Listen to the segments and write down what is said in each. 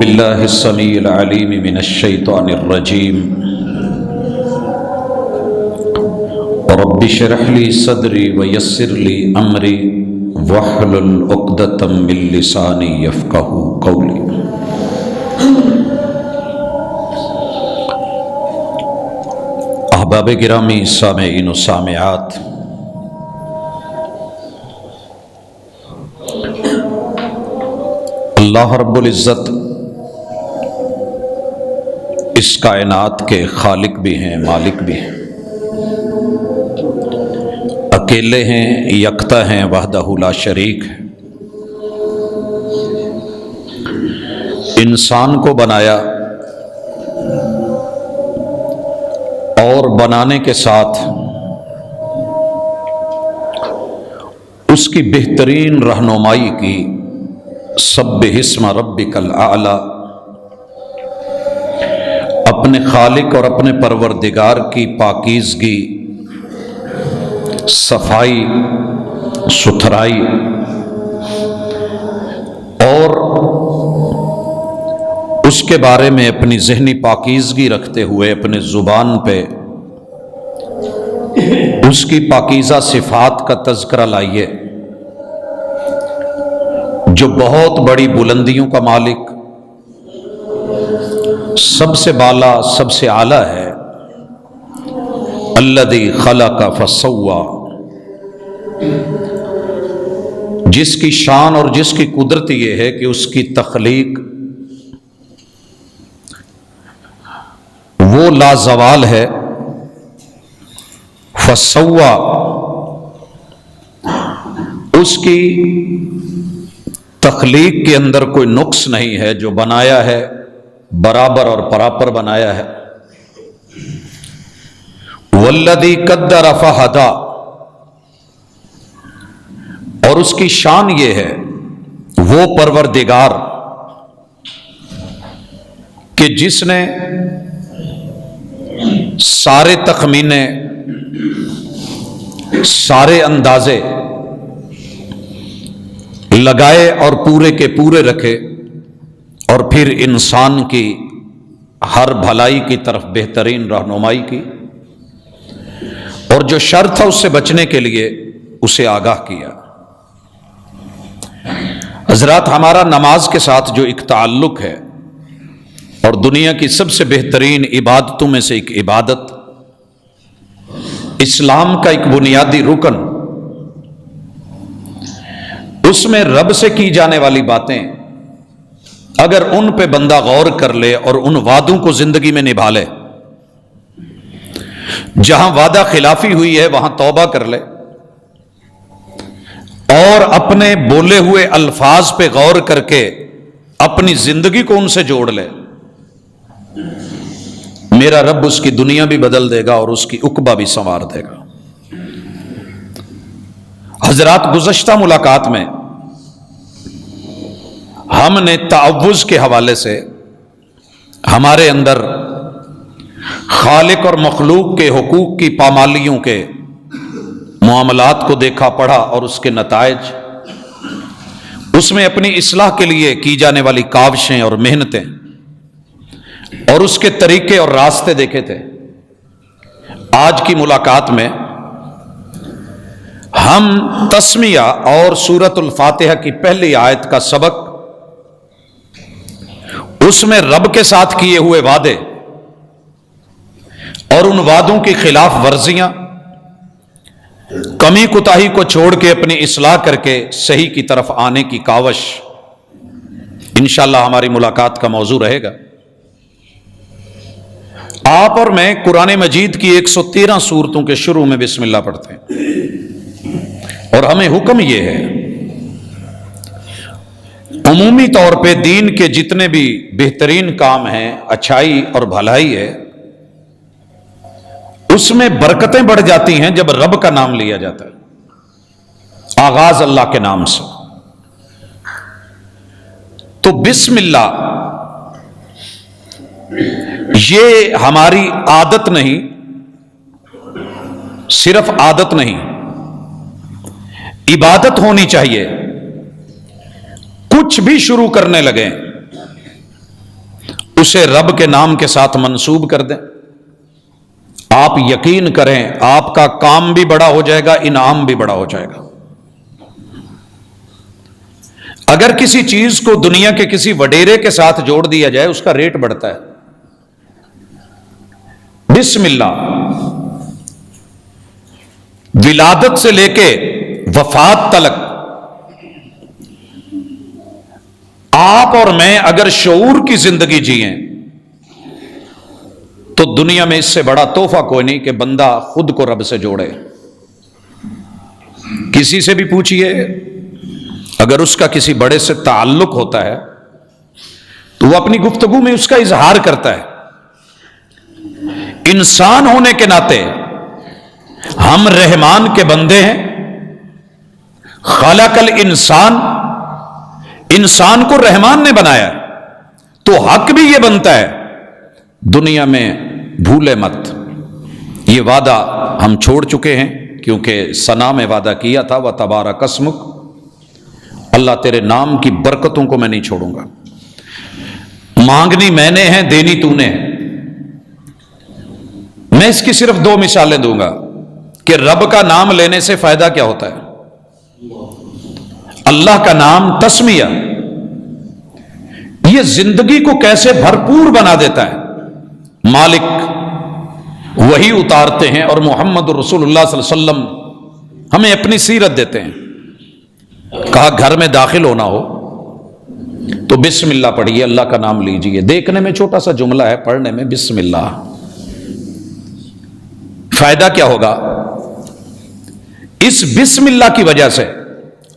باللہ السمیع العلیم من الشیطان الرجیم رب اشرح لی صدری ویسر لی امری واحلل عقدۃ من لسانی یفقہوا قولی۔ احباب گرامی، سامعین و سامعات، اللہ رب العزت اس کائنات کے خالق بھی ہیں، مالک بھی ہیں، اکیلے ہیں، یکتا ہیں، وحدہ لا شریک ہے۔ انسان کو بنایا اور بنانے کے ساتھ اس کی بہترین رہنمائی کی۔ سبح اسم ربک الاعلی، اپنے خالق اور اپنے پروردگار کی پاکیزگی، صفائی ستھرائی اور اس کے بارے میں اپنی ذہنی پاکیزگی رکھتے ہوئے اپنے زبان پہ اس کی پاکیزہ صفات کا تذکرہ لائیے، جو بہت بڑی بلندیوں کا مالک، سب سے بالا، سب سے اعلیٰ ہے۔ الذی خلق فسوی، جس کی شان اور جس کی قدرت یہ ہے کہ اس کی تخلیق وہ لازوال ہے۔ فسوی، اس کی تخلیق کے اندر کوئی نقص نہیں ہے، جو بنایا ہے برابر اور پراپر بنایا ہے۔ والذی قدر فہدی، اور اس کی شان یہ ہے، وہ پروردگار کہ جس نے سارے تخمینے، سارے اندازے لگائے اور پورے کے پورے رکھے، اور پھر انسان کی ہر بھلائی کی طرف بہترین رہنمائی کی، اور جو شر تھا اس سے بچنے کے لیے اسے آگاہ کیا۔ حضرات، ہمارا نماز کے ساتھ جو ایک تعلق ہے، اور دنیا کی سب سے بہترین عبادتوں میں سے ایک عبادت، اسلام کا ایک بنیادی رکن، اس میں رب سے کی جانے والی باتیں اگر ان پہ بندہ غور کر لے اور ان وعدوں کو زندگی میں نبھا لے، جہاں وعدہ خلافی ہوئی ہے وہاں توبہ کر لے، اور اپنے بولے ہوئے الفاظ پہ غور کر کے اپنی زندگی کو ان سے جوڑ لے، میرا رب اس کی دنیا بھی بدل دے گا اور اس کی عقبہ بھی سنوار دے گا۔ حضرات، گزشتہ ملاقات میں ہم نے تعوذ کے حوالے سے ہمارے اندر خالق اور مخلوق کے حقوق کی پامالیوں کے معاملات کو دیکھا، پڑھا، اور اس کے نتائج، اس میں اپنی اصلاح کے لیے کی جانے والی کاوشیں اور محنتیں اور اس کے طریقے اور راستے دیکھے تھے۔ آج کی ملاقات میں ہم تسمیہ اور سورۃ الفاتحہ کی پہلی آیت کا سبق، اس میں رب کے ساتھ کیے ہوئے وعدے اور ان وعدوں کی خلاف ورزیاں، کمی کوتاہی کو چھوڑ کے اپنی اصلاح کر کے صحیح کی طرف آنے کی کاوش، انشاءاللہ ہماری ملاقات کا موضوع رہے گا۔ آپ اور میں قرآن مجید کی 113 سورتوں کے شروع میں بسم اللہ پڑھتے ہیں، اور ہمیں حکم یہ ہے، عمومی طور پہ دین کے جتنے بھی بہترین کام ہیں، اچھائی اور بھلائی ہے، اس میں برکتیں بڑھ جاتی ہیں جب رب کا نام لیا جاتا ہے، آغاز اللہ کے نام سے۔ تو بسم اللہ یہ ہماری عادت نہیں، صرف عادت نہیں، عبادت ہونی چاہیے۔ کچھ بھی شروع کرنے لگیں اسے رب کے نام کے ساتھ منسوب کر دیں، آپ یقین کریں آپ کا کام بھی بڑا ہو جائے گا، انعام بھی بڑا ہو جائے گا۔ اگر کسی چیز کو دنیا کے کسی وڈیرے کے ساتھ جوڑ دیا جائے اس کا ریٹ بڑھتا ہے۔ بسم اللہ ولادت سے لے کے وفات تلک آپ اور میں اگر شعور کی زندگی جئیں تو دنیا میں اس سے بڑا تحفہ کوئی نہیں کہ بندہ خود کو رب سے جوڑے۔ کسی سے بھی پوچھئے، اگر اس کا کسی بڑے سے تعلق ہوتا ہے تو وہ اپنی گفتگو میں اس کا اظہار کرتا ہے۔ انسان ہونے کے ناطے ہم رحمان کے بندے ہیں، خلق الانسان، انسان کو رحمان نے بنایا، تو حق بھی یہ بنتا ہے دنیا میں بھولے مت۔ یہ وعدہ ہم چھوڑ چکے ہیں کیونکہ ثنا میں وعدہ کیا تھا وَتَبَارَكَ اسْمُكَ، اللہ تیرے نام کی برکتوں کو میں نہیں چھوڑوں گا۔ مانگنی میں نے ہے، دینی تو نے ہے۔ میں اس کی صرف 2 مثالیں دوں گا کہ رب کا نام لینے سے فائدہ کیا ہوتا ہے۔ اللہ کا نام تسمیہ یہ زندگی کو کیسے بھرپور بنا دیتا ہے۔ مالک وہی اتارتے ہیں اور محمد رسول اللہ صلی اللہ علیہ وسلم ہمیں اپنی سیرت دیتے ہیں۔ کہا گھر میں داخل ہونا ہو تو بسم اللہ پڑھیے، اللہ کا نام لیجئے۔ دیکھنے میں چھوٹا سا جملہ ہے، پڑھنے میں بسم اللہ۔ فائدہ کیا ہوگا؟ اس بسم اللہ کی وجہ سے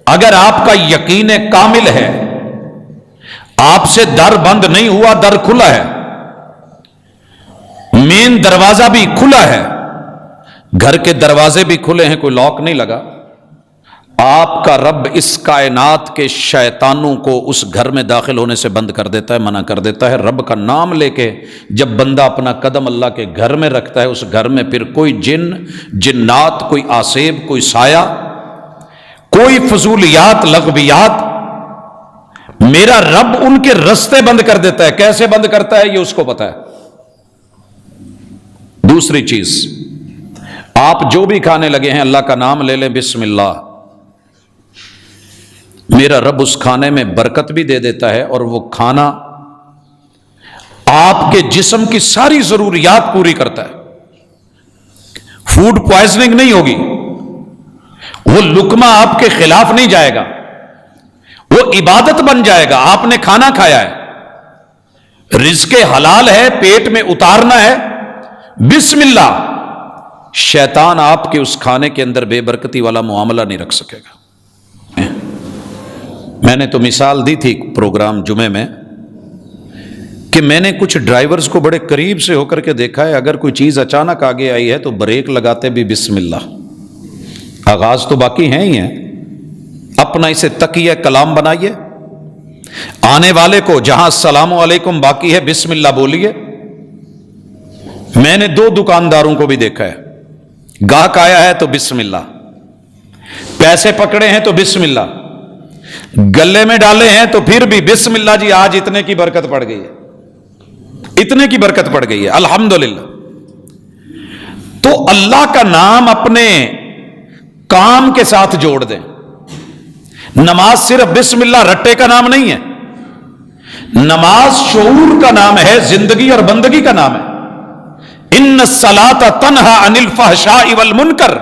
اگر آپ کا یقین کامل ہے، آپ سے در بند نہیں ہوا، در کھلا ہے، مین دروازہ بھی کھلا ہے، گھر کے دروازے بھی کھلے ہیں، کوئی لاک نہیں لگا، آپ کا رب اس کائنات کے شیطانوں کو اس گھر میں داخل ہونے سے بند کر دیتا ہے، منع کر دیتا ہے۔ رب کا نام لے کے جب بندہ اپنا قدم اللہ کے گھر میں رکھتا ہے، اس گھر میں پھر کوئی جن، جنات، کوئی آسیب، کوئی سایہ، کوئی فضولیات، لغویات، میرا رب ان کے رستے بند کر دیتا ہے۔ کیسے بند کرتا ہے یہ اس کو پتا ہے۔ دوسری چیز، آپ جو بھی کھانے لگے ہیں اللہ کا نام لے لیں، بسم اللہ، میرا رب اس کھانے میں برکت بھی دے دیتا ہے اور وہ کھانا آپ کے جسم کی ساری ضروریات پوری کرتا ہے۔ فوڈ پوائزننگ نہیں ہوگی، وہ لقمہ آپ کے خلاف نہیں جائے گا، وہ عبادت بن جائے گا۔ آپ نے کھانا کھایا ہے، رزق حلال ہے، پیٹ میں اتارنا ہے، بسم اللہ، شیطان آپ کے اس کھانے کے اندر بے برکتی والا معاملہ نہیں رکھ سکے گا۔ میں نے تو مثال دی تھی پروگرام جمعے میں کہ میں نے کچھ ڈرائیورز کو بڑے قریب سے ہو کر کے دیکھا ہے، اگر کوئی چیز اچانک آگے آئی ہے تو بریک لگاتے بھی بسم اللہ۔ آغاز تو باقی ہیں ہی ہیں، اپنا اسے تقیہ کلام بنائیے، آنے والے کو جہاں السلام علیکم باقی ہے بسم اللہ بولیے۔ میں نے 2 دکانداروں کو بھی دیکھا ہے، گاہک آیا ہے تو بسم اللہ، پیسے پکڑے ہیں تو بسم اللہ، گلے میں ڈالے ہیں تو پھر بھی بسم اللہ، جی آج اتنے کی برکت پڑ گئی ہے، اتنے کی برکت پڑ گئی ہے، الحمدللہ۔ تو اللہ کا نام اپنے کام کے ساتھ جوڑ دیں۔ نماز صرف بسم اللہ رٹے کا نام نہیں ہے، نماز شعور کا نام ہے، زندگی اور بندگی کا نام ہے۔ ان الصلاۃ تنہی عن الفحشاء والمنکر،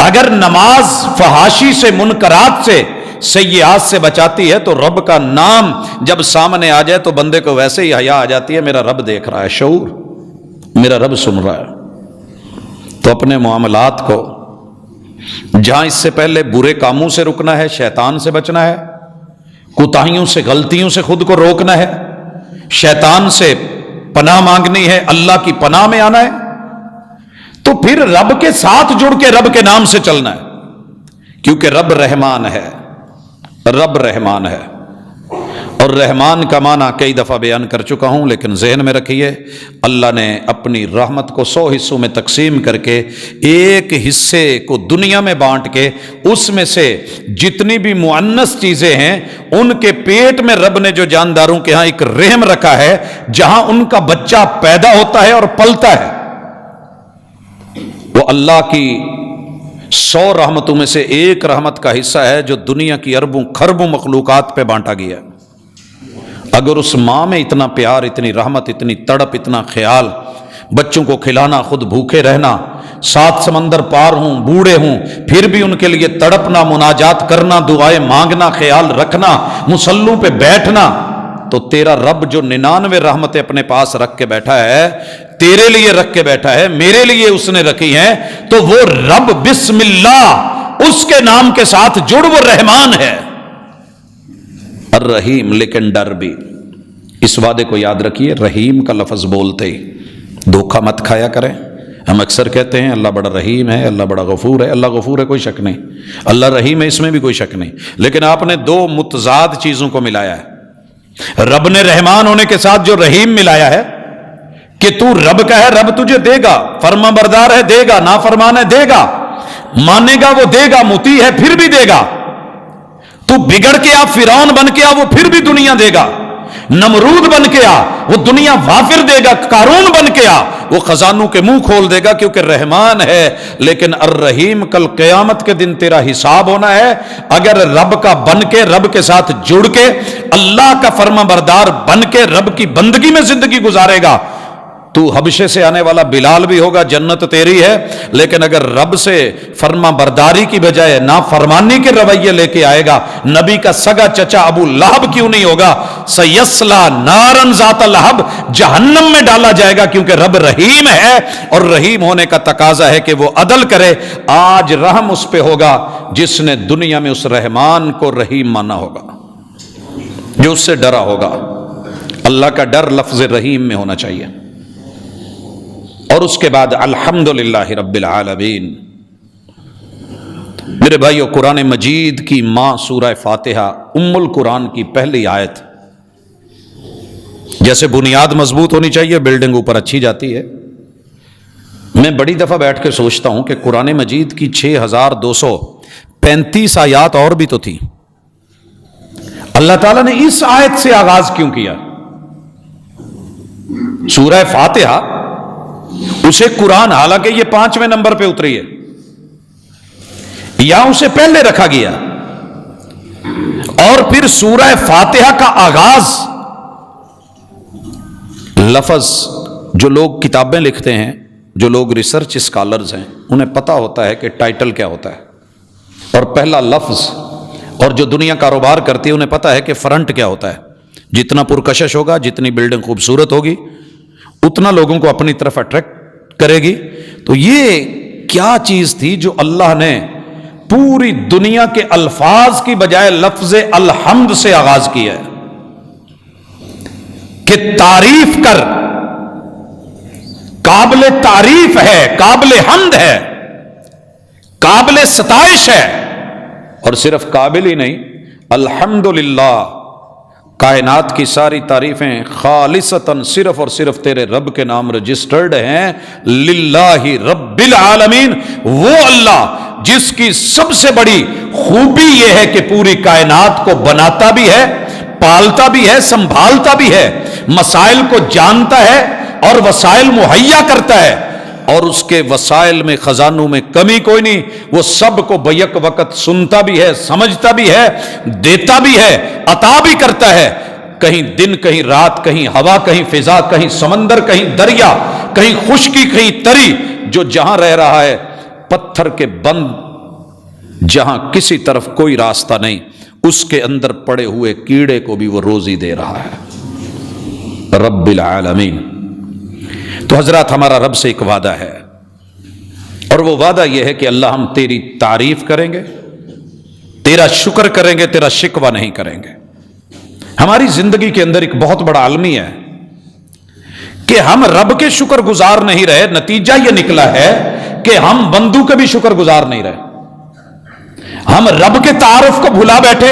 اگر نماز فحاشی سے، منکرات سے، سیئات سے بچاتی ہے تو رب کا نام جب سامنے آ جائے تو بندے کو ویسے ہی حیا آ جاتی ہے، میرا رب دیکھ رہا ہے، شعور، میرا رب سن رہا ہے۔ تو اپنے معاملات کو جہاں اس سے پہلے برے کاموں سے رکنا ہے، شیطان سے بچنا ہے، کوتاہیوں سے، غلطیوں سے خود کو روکنا ہے، شیطان سے پناہ مانگنی ہے، اللہ کی پناہ میں آنا ہے، تو پھر رب کے ساتھ جڑ کے رب کے نام سے چلنا ہے، کیونکہ رب رحمان ہے، رب رحمان ہے۔ اور رحمان کا معنی کئی دفعہ بیان کر چکا ہوں، لیکن ذہن میں رکھیے اللہ نے اپنی رحمت کو 100 حصوں میں تقسیم کر کے ایک حصے کو دنیا میں بانٹ کے اس میں سے جتنی بھی مؤنث چیزیں ہیں ان کے پیٹ میں رب نے جو جانداروں کے ہاں ایک رحم رکھا ہے جہاں ان کا بچہ پیدا ہوتا ہے اور پلتا ہے، وہ اللہ کی 100 رحمتوں میں سے ایک رحمت کا حصہ ہے جو دنیا کی اربوں خربوں مخلوقات پہ بانٹا گیا ہے۔ اگر اس ماں میں اتنا پیار، اتنی رحمت، اتنی تڑپ، اتنا خیال، بچوں کو کھلانا، خود بھوکے رہنا، 7 سمندر پار ہوں، بوڑھے ہوں، پھر بھی ان کے لیے تڑپنا، مناجات کرنا، دعائیں مانگنا، خیال رکھنا، مصلوں پہ بیٹھنا، تو تیرا رب جو 99 رحمتیں اپنے پاس رکھ کے بیٹھا ہے، تیرے لیے رکھ کے بیٹھا ہے، میرے لیے اس نے رکھی ہیں، تو وہ رب بسم اللہ اس کے نام کے ساتھ جڑ، وہ رحمان ہے الرحیم۔ لیکن ڈر بھی، اس وعدے کو یاد رکھیے، رحیم کا لفظ بولتے ہی دھوکہ مت کھایا کریں۔ ہم اکثر کہتے ہیں اللہ بڑا رحیم ہے، اللہ بڑا غفور ہے۔ اللہ غفور ہے، کوئی شک نہیں، اللہ رحیم ہے، اس میں بھی کوئی شک نہیں، لیکن آپ نے 2 متضاد چیزوں کو ملایا ہے۔ رب نے رحمان ہونے کے ساتھ جو رحیم ملایا ہے کہ تو رب کا ہے، رب تجھے دے گا، فرما بردار ہے دے گا، نافرمان ہے دے گا، مانے گا وہ دے گا، مطیع ہے پھر بھی دے گا، تو بگڑ کے آ، فرعون بن کے آ، وہ پھر بھی دنیا دے گا، نمرود بن کے آ، وہ دنیا وافر دے گا، قارون بن کے آ، وہ خزانوں کے منہ کھول دے گا، کیونکہ رحمان ہے۔ لیکن الرحیم کل قیامت کے دن تیرا حساب ہونا ہے۔ اگر رب کا بن کے، رب کے ساتھ جڑ کے، اللہ کا فرما بردار بن کے رب کی بندگی میں زندگی گزارے گا، تو حبشے سے آنے والا بلال بھی ہوگا، جنت تیری ہے۔ لیکن اگر رب سے فرما برداری کی بجائے نافرمانی کے رویے لے کے آئے گا، نبی کا سگا چچا ابو لہب کیوں نہیں ہوگا، سیسلا نارن ذات لہب، جہنم میں ڈالا جائے گا، کیونکہ رب رحیم ہے، اور رحیم ہونے کا تقاضا ہے کہ وہ عدل کرے۔ آج رحم اس پہ ہوگا جس نے دنیا میں اس رحمان کو رحیم مانا ہوگا، جو اس سے ڈرا ہوگا۔ اللہ کا ڈر لفظ رحیم میں ہونا چاہیے۔ اور اس کے بعد الحمدللہ رب العالمین۔ میرے بھائیو، قرآن مجید کی ماں سورہ فاتحہ ام القرآن کی پہلی آیت، جیسے بنیاد مضبوط ہونی چاہیے، بلڈنگ اوپر اچھی جاتی ہے۔ میں بڑی دفعہ بیٹھ کے سوچتا ہوں کہ قرآن مجید کی 6235 آیات اور بھی تو تھی، اللہ تعالیٰ نے اس آیت سے آغاز کیوں کیا؟ سورہ فاتحہ اسے قرآن، حالانکہ یہ 5ویں نمبر پہ اتری ہے، یا اسے پہلے رکھا گیا؟ اور پھر سورہ فاتحہ کا آغاز، لفظ جو لوگ کتابیں لکھتے ہیں، جو لوگ ریسرچ اسکالرز ہیں، انہیں پتا ہوتا ہے کہ ٹائٹل کیا ہوتا ہے، اور پہلا لفظ، اور جو دنیا کاروبار کرتی ہے انہیں پتا ہے کہ فرنٹ کیا ہوتا ہے۔ جتنا پرکشش ہوگا، جتنی بلڈنگ خوبصورت ہوگی، اتنا لوگوں کو اپنی طرف اٹریکٹ کرے گی۔ تو یہ کیا چیز تھی جو اللہ نے پوری دنیا کے الفاظ کی بجائے لفظ الحمد سے آغاز کیا ہے کہ تعریف کر، قابل تعریف ہے، قابل حمد ہے، قابل ستائش ہے، اور صرف قابل ہی نہیں، الحمدللہ، کائنات کی ساری تعریفیں خالصتاً صرف اور صرف تیرے رب کے نام رجسٹرڈ ہیں، للہ رب العالمین، وہ اللہ جس کی سب سے بڑی خوبی یہ ہے کہ پوری کائنات کو بناتا بھی ہے، پالتا بھی ہے، سنبھالتا بھی ہے، مسائل کو جانتا ہے اور وسائل مہیا کرتا ہے، اور اس کے وسائل میں، خزانوں میں کمی کوئی نہیں، وہ سب کو بیک وقت سنتا بھی ہے، سمجھتا بھی ہے، دیتا بھی ہے، عطا بھی کرتا ہے، کہیں دن، کہیں رات، کہیں ہوا، کہیں فضا، کہیں سمندر، کہیں دریا، کہیں خشکی، کہیں تری، جو جہاں رہ رہا ہے، پتھر کے بند جہاں کسی طرف کوئی راستہ نہیں، اس کے اندر پڑے ہوئے کیڑے کو بھی وہ روزی دے رہا ہے، رب العالمین۔ تو حضرات، ہمارا رب سے ایک وعدہ ہے، اور وہ وعدہ یہ ہے کہ اللہ ہم تیری تعریف کریں گے، تیرا شکر کریں گے، تیرا شکوہ نہیں کریں گے۔ ہماری زندگی کے اندر ایک بہت بڑا عالمی ہے کہ ہم رب کے شکر گزار نہیں رہے، نتیجہ یہ نکلا ہے کہ ہم بندوں کے بھی شکر گزار نہیں رہے، ہم رب کے تعارف کو بھلا بیٹھے،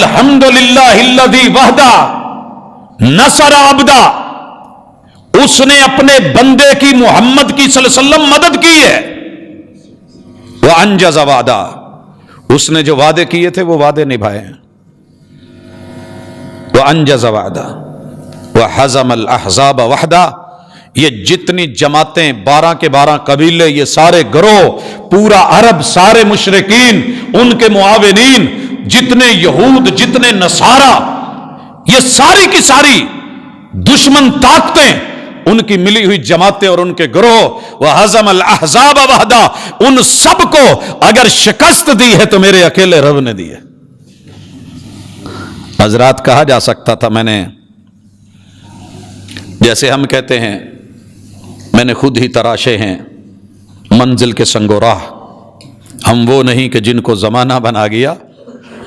الحمدللہ الذی وحدہ نصر عبدہ، اس نے اپنے بندے کی، محمد کی صلی اللہ علیہ وسلم مدد کی ہے. وانجز وعدہ، اس نے جو وعدے کیے تھے وہ وعدے نبھائے ہیں. وانجز وعدہ وحزم الاحزاب وحدہ، یہ جتنی جماعتیں 12 کے 12 قبیلے، یہ سارے گروہ، پورا عرب، سارے مشرکین، ان کے معاونین، جتنے یہود، جتنے نصارہ، یہ ساری کی ساری دشمن طاقتیں، ان کی ملی ہوئی جماعتیں اور ان کے گروہ، وحزم الاحزاب وحدہ، ان سب کو اگر شکست دی ہے تو میرے اکیلے رب نے دی ہے. حضرات کہا جا سکتا تھا، میں نے جیسے ہم کہتے ہیں میں نے خود ہی تراشے ہیں منزل کے سنگ و راہ، ہم وہ نہیں کہ جن کو زمانہ بنا گیا.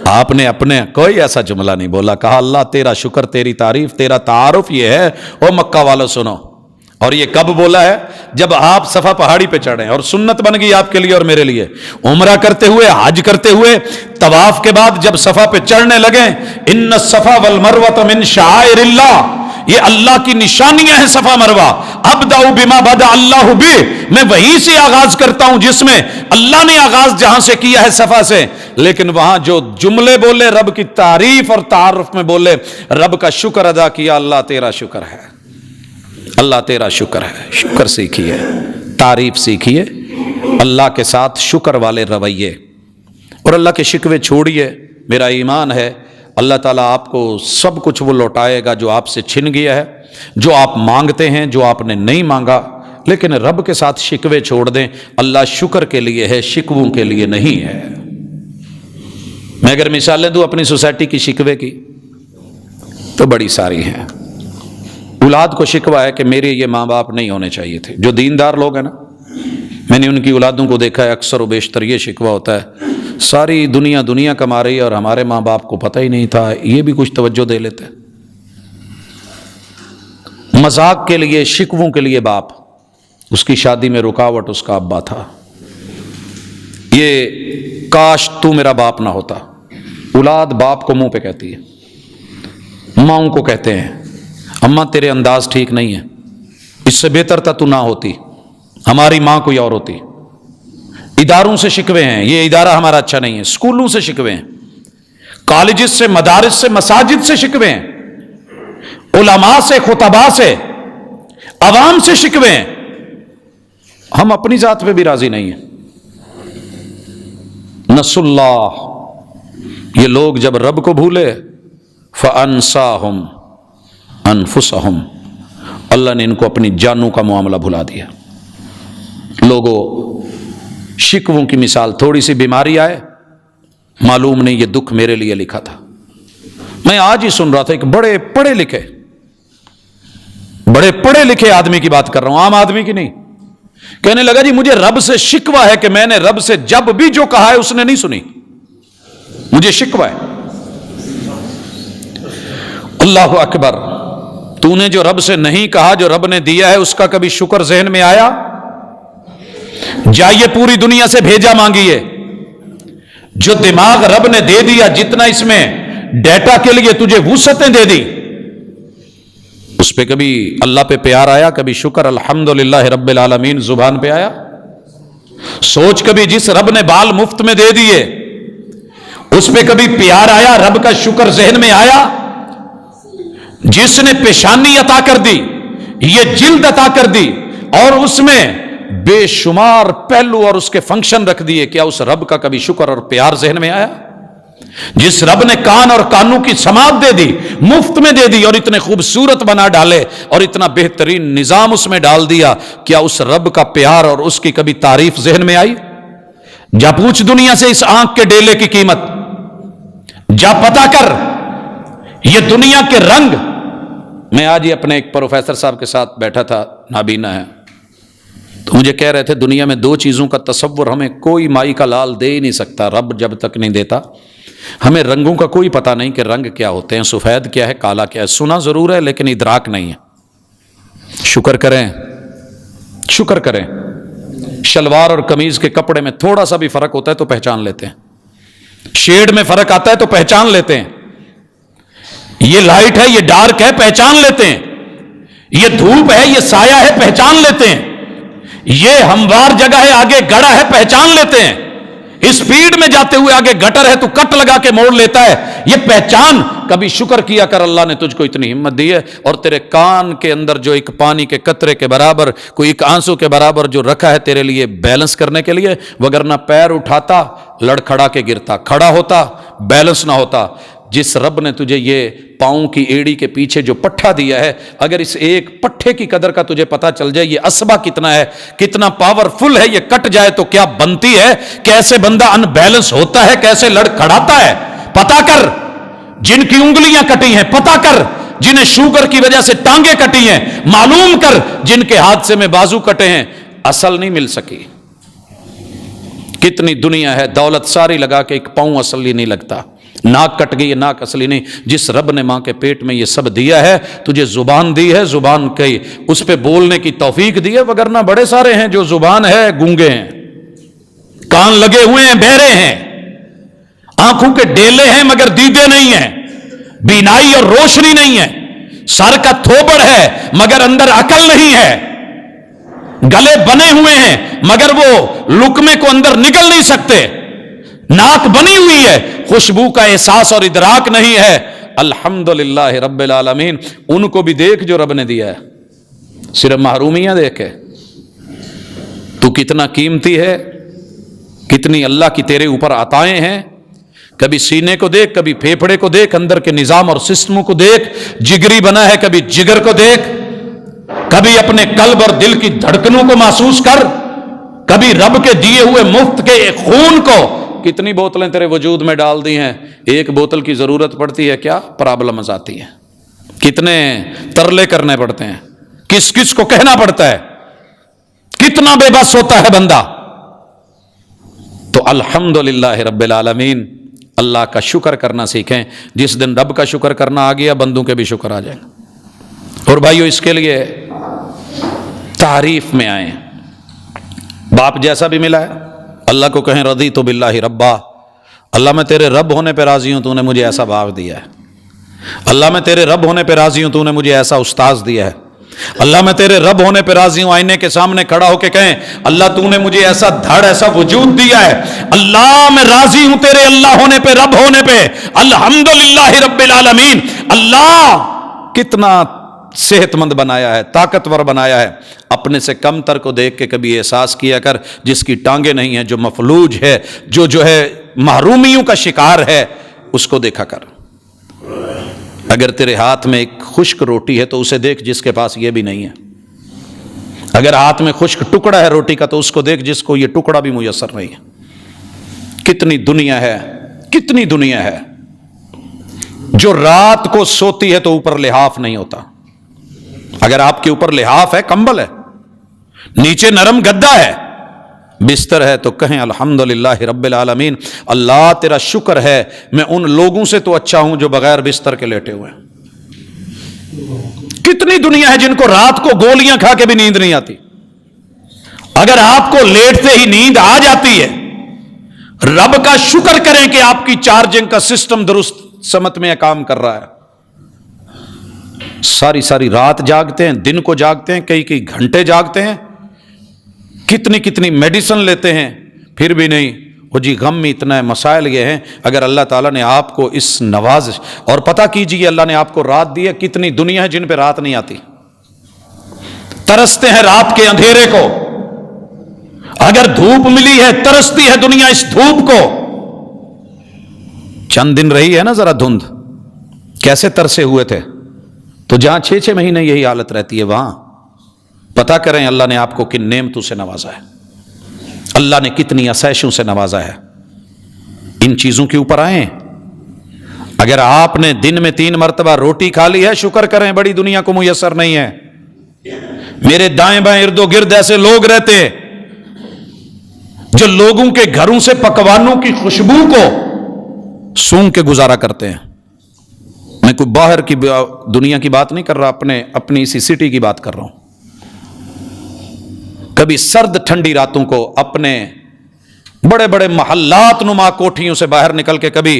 آپ نے اپنے کوئی ایسا جملہ نہیں بولا، کہا اللہ تیرا شکر، تیری تعریف، تیرا تعارف یہ ہے. او مکہ والو سنو. اور یہ کب بولا ہے؟ جب آپ صفا پہاڑی پہ چڑھیں اور سنت بن گئی آپ کے لیے اور میرے لیے، عمرہ کرتے ہوئے، حج کرتے ہوئے، طواف کے بعد جب صفا پہ چڑھنے لگے، ان الصفا والمروہ من شعائر اللہ، یہ اللہ کی نشانیاں ہیں صفا مروہ. ابدأ بما بدأ اللہ بہ، میں وہیں سے آغاز کرتا ہوں جس میں اللہ نے آغاز جہاں سے کیا ہے، صفا سے. لیکن وہاں جو جملے بولے رب کی تعریف اور تعارف میں بولے، رب کا شکر ادا کیا، اللہ تیرا شکر ہے، اللہ تیرا شکر ہے. شکر سیکھیے، تعریف سیکھیے، اللہ کے ساتھ شکر والے رویے، اور اللہ کے شکوے چھوڑیے. میرا ایمان ہے اللہ تعالیٰ آپ کو سب کچھ وہ لوٹائے گا جو آپ سے چھن گیا ہے، جو آپ مانگتے ہیں، جو آپ نے نہیں مانگا. لیکن رب کے ساتھ شکوے چھوڑ دیں. اللہ شکر کے لیے ہے، شکووں کے لیے نہیں ہے. میں اگر مثالیں دوں اپنی سوسائٹی کی شکوے کی تو بڑی ساری ہیں. اولاد کو شکوہ ہے کہ میرے یہ ماں باپ نہیں ہونے چاہیے تھے. جو دیندار لوگ ہیں نا، میں نے ان کی اولادوں کو دیکھا ہے، اکثر و بیشتر یہ شکوہ ہوتا ہے، ساری دنیا کما رہی ہے اور ہمارے ماں باپ کو پتہ ہی نہیں تھا. یہ بھی کچھ توجہ دے لیتے. مذاق کے لیے، شکووں کے لیے باپ، اس کی شادی میں رکاوٹ اس کا ابا تھا. یہ کاش تو میرا باپ نہ ہوتا. اولاد باپ کو منہ پہ کہتی ہے، ماؤں کو کہتے ہیں اماں تیرے انداز ٹھیک نہیں ہے، اس سے بہتر تھا تو نہ ہوتی، ہماری ماں کوئی اور ہوتی. اداروں سے شکوے ہیں، یہ ادارہ ہمارا اچھا نہیں ہے. اسکولوں سے شکوے ہیں، کالجز سے، مدارس سے، مساجد سے شکوے ہیں، علماء سے، خطباء سے، عوام سے شکوے ہیں. ہم اپنی ذات پہ بھی راضی نہیں ہیں. نسوا اللہ، یہ لوگ جب رب کو بھولے، فانساہم انفسہم، اللہ نے ان کو اپنی جانوں کا معاملہ بھلا دیا. لوگوں، شکووں کی مثال، تھوڑی سی بیماری آئے، معلوم نہیں یہ دکھ میرے لیے لکھا تھا. میں آج ہی سن رہا تھا، ایک بڑے پڑھے لکھے آدمی کی بات کر رہا ہوں، عام آدمی کی نہیں. کہنے لگا جی مجھے رب سے شکوہ ہے کہ میں نے رب سے جب بھی جو کہا ہے اس نے نہیں سنی، مجھے شکوہ ہے. اللہ اکبر، تو نے جو رب سے نہیں کہا، جو رب نے دیا ہے، اس کا کبھی شکر ذہن میں آیا؟ جائیے پوری دنیا سے بھیجا مانگیے. جو دماغ رب نے دے دیا، جتنا اس میں ڈیٹا کے لیے تجھے وسعتیں دے دی، اس پہ کبھی اللہ پہ پیار آیا؟ کبھی شکر الحمدللہ رب العالمین زبان پہ آیا؟ سوچ کبھی جس رب نے بال مفت میں دے دیے اس پہ کبھی پیار آیا؟ رب کا شکر ذہن میں آیا؟ جس نے پیشانی عطا کر دی، یہ جلد عطا کر دی، اور اس میں بے شمار پہلو اور اس کے فنکشن رکھ دیے، کیا اس رب کا کبھی شکر اور پیار ذہن میں آیا؟ جس رب نے کان اور کانوں کی سماعت دے دی، مفت میں دے دی، اور اتنے خوبصورت بنا ڈالے اور اتنا بہترین نظام اس میں ڈال دیا، کیا اس رب کا پیار اور اس کی کبھی تعریف ذہن میں آئی؟ جا پوچھ دنیا سے اس آنکھ کے ڈیلے کی قیمت، جا پتا کر یہ دنیا کے رنگ. میں آج ہی اپنے ایک پروفیسر صاحب کے ساتھ بیٹھا تھا، نابینا ہے، تو مجھے کہہ رہے تھے دنیا میں 2 چیزوں کا تصور ہمیں کوئی مائی کا لال دے ہی نہیں سکتا، رب جب تک نہیں دیتا. ہمیں رنگوں کا کوئی پتہ نہیں کہ رنگ کیا ہوتے ہیں، سفید کیا ہے، کالا کیا ہے. سنا ضرور ہے لیکن ادراک نہیں ہے. شکر کریں، شکر کریں. شلوار اور قمیض کے کپڑے میں تھوڑا سا بھی فرق ہوتا ہے تو پہچان لیتے ہیں، شیڈ میں فرق آتا ہے تو پہچان لیتے ہیں. یہ لائٹ ہے، یہ ڈارک ہے، پہچان لیتے ہیں. یہ دھوپ ہے، یہ سایہ ہے، پہچان لیتے ہیں. یہ ہموار جگہ ہے، آگے گڑا ہے، پہچان لیتے ہیں. اسپیڈ میں جاتے ہوئے آگے گٹر ہے تو کٹ لگا کے موڑ لیتا ہے. یہ پہچان. کبھی شکر کیا کر اللہ نے تجھ کو اتنی ہمت دی ہے، اور تیرے کان کے اندر جو ایک پانی کے قطرے کے برابر، کوئی ایک آنسو کے برابر جو رکھا ہے تیرے لیے بیلنس کرنے کے لیے، وگرنہ پیر اٹھاتا لڑکھڑا کے گرتا، کھڑا ہوتا بیلنس نہ ہوتا. جس رب نے تجھے یہ پاؤں کی ایڑی کے پیچھے جو پٹھا دیا ہے، اگر اس ایک پٹھے کی قدر کا تجھے پتا چل جائے یہ اسبا کتنا ہے، کتنا پاورفل ہے، یہ کٹ جائے تو کیا بنتی ہے، کیسے بندہ ان بیلنس ہوتا ہے، کیسے لڑکھڑاتا ہے. پتا کر جن کی انگلیاں کٹی ہیں، پتا کر جنہیں شوگر کی وجہ سے ٹانگیں کٹی ہیں، معلوم کر جن کے حادثے میں بازو کٹے ہیں، اصل نہیں مل سکی. کتنی دنیا ہے، دولت ساری لگا کے ایک پاؤں اصلی نہیں لگتا. ناک کٹ گئی، ناک اصلی نہیں. جس رب نے ماں کے پیٹ میں یہ سب دیا ہے، تجھے زبان دی ہے، زبان کی اس پہ بولنے کی توفیق دی ہے. وگرنہ بڑے سارے ہیں جو زبان ہے گونگے ہیں، کان لگے ہوئے ہیں بہرے ہیں، آنکھوں کے ڈیلے ہیں مگر دیدے نہیں ہیں، بینائی اور روشنی نہیں ہے، سر کا تھوبڑ ہے مگر اندر عقل نہیں ہے، گلے بنے ہوئے ہیں مگر وہ لقمے کو اندر نگل نہیں سکتے، ناک بنی ہوئی ہے، خوشبو کا احساس اور ادراک نہیں ہے. الحمدللہ رب العالمین. ان کو بھی دیکھ جو رب نے دیا ہے، صرف محرومیاں دیکھے. تو کتنا قیمتی ہے، کتنی اللہ کی تیرے اوپر عطائیں ہیں. کبھی سینے کو دیکھ، کبھی پھیپھڑے کو دیکھ، اندر کے نظام اور سسٹموں کو دیکھ. جگری بنا ہے، کبھی جگر کو دیکھ، کبھی اپنے قلب اور دل کی دھڑکنوں کو محسوس کر، کبھی رب کے دیے ہوئے مفت کے خون کو. کتنی بوتلیں تیرے وجود میں ڈال دی ہیں، ایک بوتل کی ضرورت پڑتی ہے کیا پرابلمز آتی ہیں. کتنے ترلے کرنے پڑتے ہیں، کس کس کو کہنا پڑتا ہے، کتنا بے بس ہوتا ہے بندہ. تو الحمدللہ رب العالمین. اللہ کا شکر کرنا سیکھیں. جس دن رب کا شکر کرنا آ گیا، بندوں کے بھی شکر آ جائیں. اور بھائیو اس کے لیے تعریف میں آئیں. باپ جیسا بھی ملا ہے، اللہ کو کہیں رضیت باللہ ربا، اللہ میں تیرے رب ہونے پہ راضی ہوں، تو نے مجھے ایسا باپ دیا ہے. اللہ میں تیرے رب ہونے پہ راضی ہوں، تو نے مجھے ایسا استاذ دیا ہے. اللہ میں تیرے رب ہونے پہ راضی ہوں، آئینے کے سامنے کھڑا ہو کے کہیں اللہ تو نے مجھے ایسا دھڑ، ایسا وجود دیا ہے. اللہ میں راضی ہوں تیرے اللہ ہونے پہ، رب ہونے پہ. الحمدللہ رب العالمین. اللہ کتنا صحت مند بنایا ہے، طاقتور بنایا ہے. اپنے سے کم تر کو دیکھ کے کبھی احساس کیا کر، جس کی ٹانگیں نہیں ہیں، جو مفلوج ہے، جو ہے محرومیوں کا شکار ہے، اس کو دیکھا کر. اگر تیرے ہاتھ میں ایک خشک روٹی ہے تو اسے دیکھ جس کے پاس یہ بھی نہیں ہے. اگر ہاتھ میں خشک ٹکڑا ہے روٹی کا تو اس کو دیکھ جس کو یہ ٹکڑا بھی میسر نہیں ہے. کتنی دنیا ہے، کتنی دنیا ہے. جو رات کو سوتی ہے تو اوپر لحاف نہیں ہوتا. اگر آپ کے اوپر لحاف ہے، کمبل ہے، نیچے نرم گدا ہے، بستر ہے، تو کہیں الحمدللہ رب العالمین. اللہ تیرا شکر ہے میں ان لوگوں سے تو اچھا ہوں جو بغیر بستر کے لیٹے ہوئے ہیں. کتنی دنیا ہے جن کو رات کو گولیاں کھا کے بھی نیند نہیں آتی. اگر آپ کو لیٹتے ہی نیند آ جاتی ہے، رب کا شکر کریں کہ آپ کی چارجنگ کا سسٹم درست سمت میں کام کر رہا ہے. ساری ساری رات جاگتے ہیں، دن کو جاگتے ہیں، کئی کئی گھنٹے جاگتے ہیں، کتنی کتنی میڈیسن لیتے ہیں، پھر بھی نہیں. وہ جی غم میں اتنا ہے، مسائل یہ ہیں. اگر اللہ تعالیٰ نے آپ کو اس نوازش، اور پتہ کیجئے اللہ نے آپ کو رات دی ہے، کتنی دنیا ہے جن پہ رات نہیں آتی، ترستے ہیں رات کے اندھیرے کو. اگر دھوپ ملی ہے، ترستی ہے دنیا اس دھوپ کو. چند دن رہی ہے نا ذرا دھند، کیسے ترسے ہوئے تھے. تو جہاں 6 مہینے یہی حالت رہتی ہے، وہاں پتہ کریں اللہ نے آپ کو کن نعمتوں سے نوازا ہے، اللہ نے کتنی عصائشوں سے نوازا ہے. ان چیزوں کے اوپر آئیں. اگر آپ نے دن میں 3 مرتبہ روٹی کھا لی ہے، شکر کریں، بڑی دنیا کو میسر نہیں ہے. میرے دائیں بائیں ارد و گرد ایسے لوگ رہتے جو لوگوں کے گھروں سے پکوانوں کی خوشبو کو سونگھ کے گزارا کرتے ہیں. میں کوئی باہر کی دنیا کی بات نہیں کر رہا، اپنی اسی سٹی کی بات کر رہا ہوں. کبھی سرد ٹھنڈی راتوں کو اپنے بڑے بڑے محلات نما کوٹھیوں سے باہر نکل کے کبھی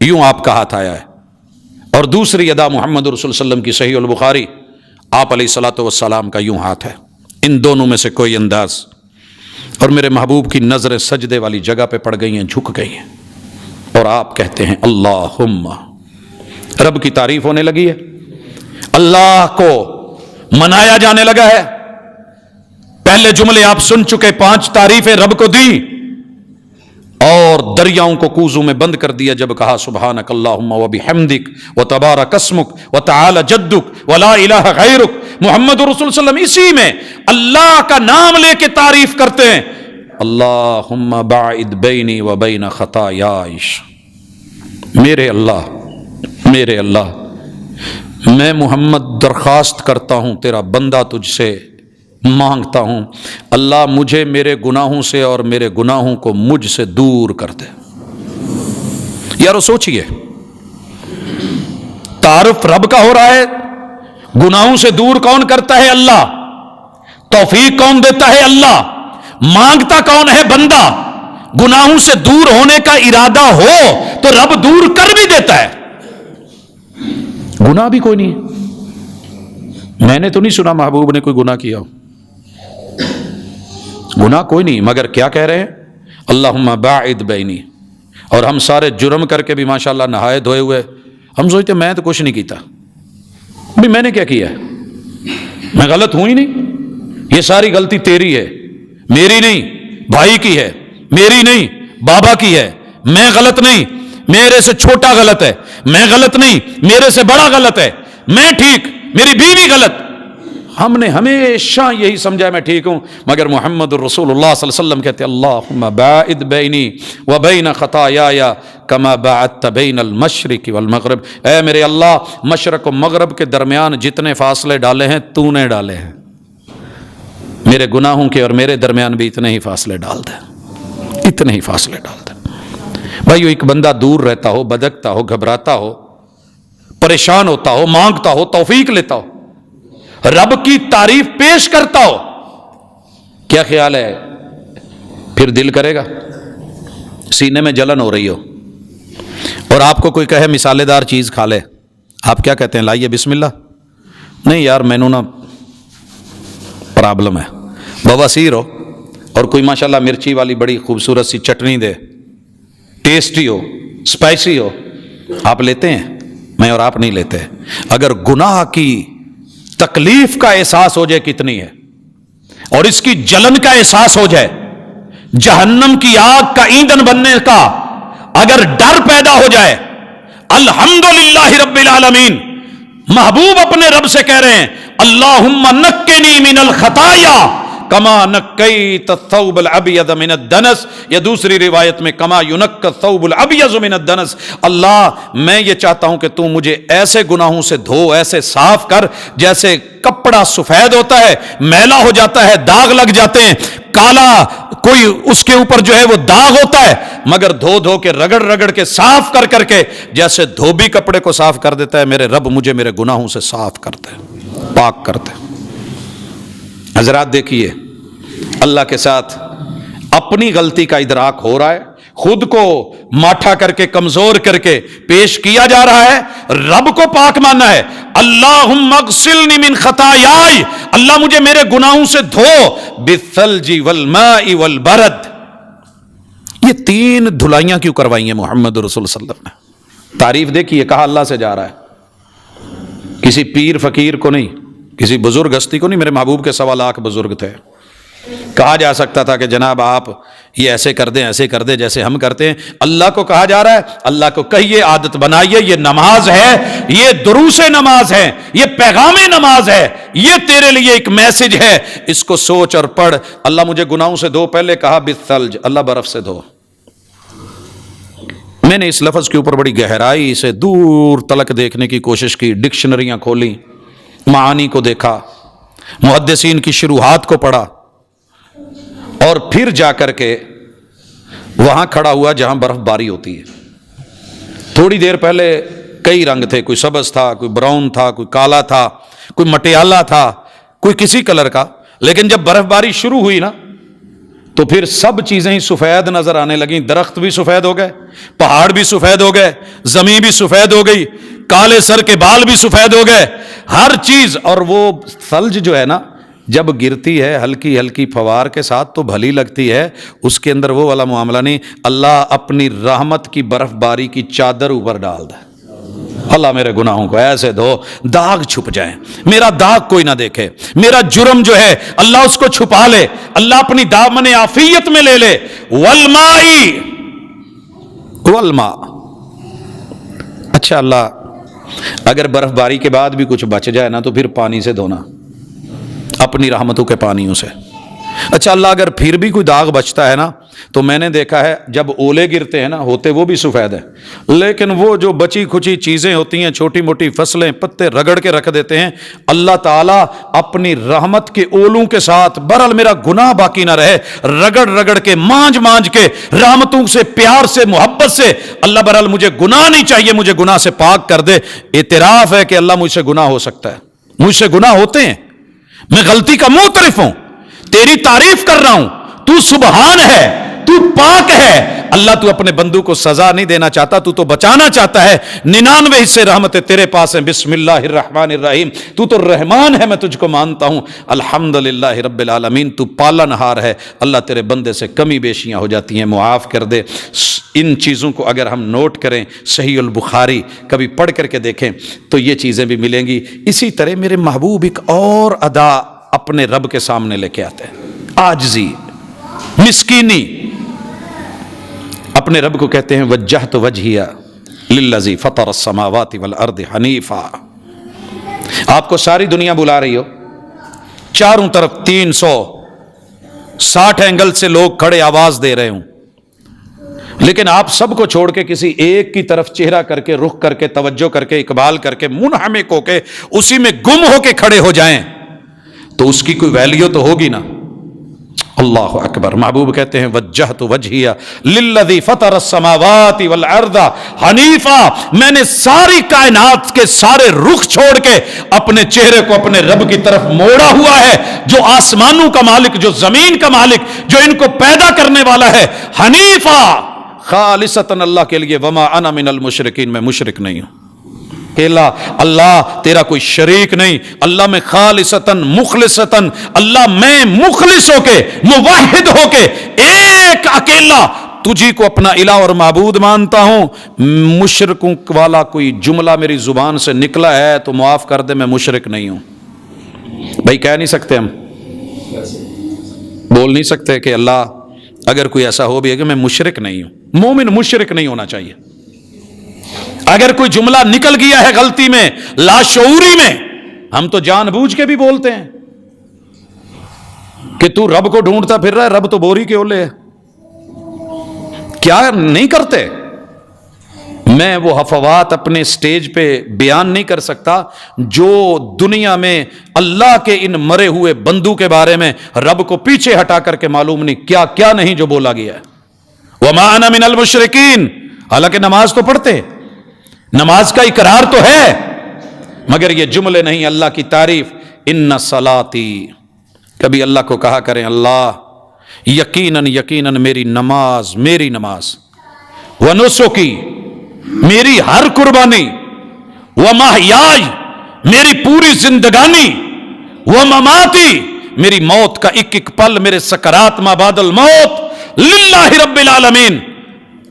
یوں آپ کا ہاتھ آیا ہے. اور دوسری ادا محمد رسول صلی اللہ علیہ وسلم کی صحیح البخاری، آپ علیہ الصلوۃ والسلام کا یوں ہاتھ ہے. ان دونوں میں سے کوئی انداز، اور میرے محبوب کی نظریں سجدے والی جگہ پہ پڑ گئی ہیں، جھک گئی ہیں، اور آپ کہتے ہیں اللہم. رب کی تعریف ہونے لگی ہے، اللہ کو منایا جانے لگا ہے. پہلے جملے آپ سن چکے، 5 تعریفیں رب کو دی، اور دریاؤں کو کوزوں میں بند کر دیا جب کہا سبحانک اللہم و بحمدک و تبارک اسمک و تعالی جدک و لا الہ غیرک. محمد رسول صلی اللہ علیہ وسلم اسی میں اللہ کا نام لے کے تعریف کرتے ہیں، اللہم باعد بینی و بین خطایای. میرے اللہ میں محمد درخواست کرتا ہوں، تیرا بندہ تجھ سے مانگتا ہوں، اللہ مجھے میرے گناہوں سے اور میرے گناہوں کو مجھ سے دور کر دے. یارو سوچئے، تعارف رب کا ہو رہا ہے، گناہوں سے دور کون کرتا ہے؟ اللہ. توفیق کون دیتا ہے؟ اللہ. مانگتا کون ہے؟ بندہ. گناہوں سے دور ہونے کا ارادہ ہو تو رب دور کر بھی دیتا ہے. گناہ بھی کوئی نہیں، میں نے تو نہیں سنا محبوب نے کوئی گناہ کیا ہو. گناہ کوئی نہیں، مگر کیا کہہ رہے ہیں؟ اللہم باعد بینی. اور ہم سارے جرم کر کے بھی ماشاءاللہ نہائے دھوئے ہوئے، ہم سوچتے میں تو کچھ نہیں کیتا. بھی میں نے کیا کیا ہے؟ میں غلط ہوں ہی نہیں. یہ ساری غلطی تیری ہے، میری نہیں. بھائی کی ہے، میری نہیں. بابا کی ہے، میں غلط نہیں. میرے سے چھوٹا غلط ہے، میں غلط نہیں. میرے سے بڑا غلط ہے، میں ٹھیک. میری بیوی غلط. ہم نے ہمیشہ یہی سمجھا میں ٹھیک ہوں، مگر محمد الرسول اللہ صلی اللہ علیہ وسلم کہتے اللہم باعد بینی و بین خطایای کما باعدت بین المشرق والمغرب. اے میرے اللہ، مشرق و مغرب کے درمیان جتنے فاصلے ڈالے ہیں تو نے ڈالے ہیں، میرے گناہوں کے اور میرے درمیان بھی اتنے ہی فاصلے ڈال دے، اتنے ہی فاصلے ڈال دے. بھائیو، ایک بندہ دور رہتا ہو، بدکتا ہو، گھبراتا ہو، پریشان ہوتا ہو، مانگتا ہو، توفیق لیتا ہو، رب کی تعریف پیش کرتا ہو، کیا خیال ہے پھر دل کرے گا؟ سینے میں جلن ہو رہی ہو اور آپ کو کوئی کہے مسالے دار چیز کھا لے، آپ کیا کہتے ہیں؟ لائیے بسم اللہ. نہیں یار، میں نے نا پرابلم ہے. بواسیر ہو اور کوئی ماشاءاللہ مرچی والی بڑی خوبصورت سی چٹنی دے، ٹیسٹی ہو، اسپائسی ہو، آپ لیتے ہیں؟ میں اور آپ نہیں لیتے. اگر گناہ کی تکلیف کا احساس ہو جائے کتنی ہے، اور اس کی جلن کا احساس ہو جائے، جہنم کی آگ کا ایندھن بننے کا اگر ڈر پیدا ہو جائے، الحمدللہ رب العالمین. محبوب اپنے رب سے کہہ رہے ہیں اللہم نقنی من الخطایا کما نقیت الثوب الابیض من الدنس، یا دوسری روایت میں کما ینقی الثوب الابیض من الدنس. اللہ میں یہ چاہتا ہوں کہ تو مجھے ایسے گناہوں سے دھو، ایسے صاف کر جیسے کپڑا سفید ہوتا ہے، میلا ہو جاتا ہے، داغ لگ جاتے ہیں، کالا کوئی اس کے اوپر جو ہے وہ داغ ہوتا ہے، مگر دھو دھو کے رگڑ رگڑ کے صاف کر کر کے جیسے دھوبی کپڑے کو صاف کر دیتا ہے، میرے رب مجھے میرے گناہوں سے صاف کرتے، پاک کرتے. حضرات دیکھیے، اللہ کے ساتھ اپنی غلطی کا ادراک ہو رہا ہے، خود کو ماٹھا کر کے کمزور کر کے پیش کیا جا رہا ہے، رب کو پاک ماننا ہے. اللہم اغسلنی من خطایای، اللہ مجھے میرے گناہوں سے دھو، بالثلج والماء والبرد. یہ 3 دھلائیاں کیوں کروائی ہیں محمد رسول صلی اللہ علیہ وسلم نے؟ تعریف دیکھیے، کہا اللہ سے جا رہا ہے، کسی پیر فقیر کو نہیں، کسی بزرگ ہستی کو نہیں. میرے محبوب کے 1.25 لاکھ بزرگ تھے. کہا جا سکتا تھا کہ جناب آپ یہ ایسے کر دیں، ایسے کر دیں جیسے ہم کرتے ہیں. اللہ کو کہا جا رہا ہے، اللہ کو کہیے عادت بنائیے، یہ نماز ہے، یہ دروس نماز ہے، یہ پیغام نماز ہے، یہ تیرے لیے ایک میسج ہے، اس کو سوچ اور پڑھ. اللہ مجھے گناہوں سے دھو، پہلے کہا بالثلج، اللہ برف سے دھو. میں نے اس لفظ کے اوپر بڑی گہرائی سے دور تلک دیکھنے کی کوشش کی، ڈکشنریاں کھولی، معانی کو دیکھا، محدثین کی شروحات کو پڑھا، اور پھر جا کر کے وہاں کھڑا ہوا جہاں برف باری ہوتی ہے. تھوڑی دیر پہلے کئی رنگ تھے، کوئی سبز تھا، کوئی براؤن تھا، کوئی کالا تھا، کوئی مٹیالہ تھا، کوئی کسی کلر کا. لیکن جب برف باری شروع ہوئی نا تو پھر سب چیزیں ہی سفید نظر آنے لگیں. درخت بھی سفید ہو گئے, پہاڑ بھی سفید ہو گئے, زمین بھی سفید ہو گئی, کالے سر کے بال بھی سفید ہو گئے, ہر چیز. اور وہ ثلج جو ہے نا, جب گرتی ہے ہلکی ہلکی فوار کے ساتھ تو بھلی لگتی ہے, اس کے اندر وہ والا معاملہ نہیں. اللہ اپنی رحمت کی برف باری کی چادر اوپر ڈال دے. اللہ میرے گناہوں کو ایسے دھو داغ چھپ جائیں, میرا داغ کوئی نہ دیکھے, میرا جرم جو ہے اللہ اس کو چھپا لے, اللہ اپنی دامن عافیت میں لے لے. والمائی والماء. اچھا اللہ اگر برف باری کے بعد بھی کچھ بچ جائے نا تو پھر پانی سے دھونا, اپنی رحمتوں کے پانیوں سے. اچھا اللہ اگر پھر بھی کوئی داغ بچتا ہے نا, تو میں نے دیکھا ہے جب اولے گرتے ہیں نا, ہوتے وہ بھی سفید ہیں, لیکن وہ جو بچی کھچی چیزیں ہوتی ہیں, چھوٹی موٹی فصلیں, پتے رگڑ کے رکھ دیتے ہیں. اللہ تعالیٰ اپنی رحمت کے اولوں کے ساتھ, بہرحال میرا گناہ باقی نہ رہے, رگڑ رگڑ کے مانج مانج کے رحمتوں سے, پیار سے, محبت سے, اللہ بہرحال مجھے گناہ نہیں چاہیے, مجھے گناہ سے پاک کر دے. اعتراف ہے کہ اللہ مجھ سے گناہ ہو سکتا ہے, مجھ سے گناہ ہوتے ہیں, میں غلطی کا معترف ہوں, تیری تعریف کر رہا ہوں, تو سبحان ہے, تو پاک ہے. اللہ تو اپنے بندوں کو سزا نہیں دینا چاہتا, تو بچانا چاہتا ہے. 99 حصے رحمتیں تیرے پاس ہیں. بسم اللہ الرحمن الرحیم. تو رحمان ہے, میں تجھ کو مانتا ہوں. الحمدللہ رب العالمین. تو پالنہار ہے. اللہ تیرے بندے سے کمی بیشیاں ہو جاتی ہیں, معاف کر دے. ان چیزوں کو اگر ہم نوٹ کریں, صحیح البخاری کبھی پڑھ کر کے دیکھیں تو یہ چیزیں بھی ملیں گی. اسی طرح میرے محبوب ایک اور ادا اپنے رب کے سامنے لے کے آتے ہیں, عاجزی, مسکینی. اپنے رب کو کہتے ہیں وجہت وجہیہ للذی فطر السماوات والارض حنیفا. آپ کو ساری دنیا بلا رہی ہو, چاروں طرف 360 اینگل سے لوگ کھڑے آواز دے رہے ہوں, لیکن آپ سب کو چھوڑ کے کسی ایک کی طرف چہرہ کر کے, رخ کر کے, توجہ کر کے, اقبال کر کے, منہمک ہو کے اسی میں گم ہو کے کھڑے ہو جائیں تو اس کی کوئی ویلیو تو ہوگی نا. اللہ اکبر. محبوب کہتے ہیں وجہت وجہیہ للذی فطر السماوات والارض حنیفا. میں نے ساری کائنات کے سارے رخ چھوڑ کے اپنے چہرے کو اپنے رب کی طرف موڑا ہوا ہے, جو آسمانوں کا مالک, جو زمین کا مالک, جو ان کو پیدا کرنے والا ہے. حنیفا, خالصتاً اللہ کے لیے. وما انا من المشرکین, میں مشرک نہیں ہوں. اللہ تیرا کوئی شریک نہیں. اللہ میں خالصتاً مخلصتاً, اللہ میں مخلص ہو کے, موحد ہو کے, ایک اکیلا تجھی کو اپنا الہ اور معبود مانتا ہوں. مشرکوں والا کوئی جملہ میری زبان سے نکلا ہے تو معاف کر دے, میں مشرک نہیں ہوں. بھائی کہہ نہیں سکتے, ہم بول نہیں سکتے کہ اللہ اگر کوئی ایسا ہو بھی ہے کہ میں مشرک نہیں ہوں. مومن مشرک نہیں ہونا چاہیے. اگر کوئی جملہ نکل گیا ہے غلطی میں, لاشعوری میں, ہم تو جان بوجھ کے بھی بولتے ہیں کہ تو رب کو ڈھونڈتا پھر رہا ہے, رب تو بوری کے اولے ہے. کیا نہیں کرتے؟ میں وہ حفوات اپنے سٹیج پہ بیان نہیں کر سکتا جو دنیا میں اللہ کے ان مرے ہوئے بندوں کے بارے میں رب کو پیچھے ہٹا کر کے معلوم نہیں کیا کیا نہیں جو بولا گیا ہے. وما انا من المشرکین. حالانکہ نماز تو پڑھتے, نماز کا اقرار تو ہے, مگر یہ جملے نہیں, اللہ کی تعریف. ان صلاتی, کبھی اللہ کو کہا کریں اللہ یقیناً یقیناً میری نماز, ونسکی, میری ہر قربانی, ومحیائی, میری پوری زندگانی, ومماتی, میری موت کا ایک ایک پل, میرے سکرات ما بعد الموت, للہ رب العالمین.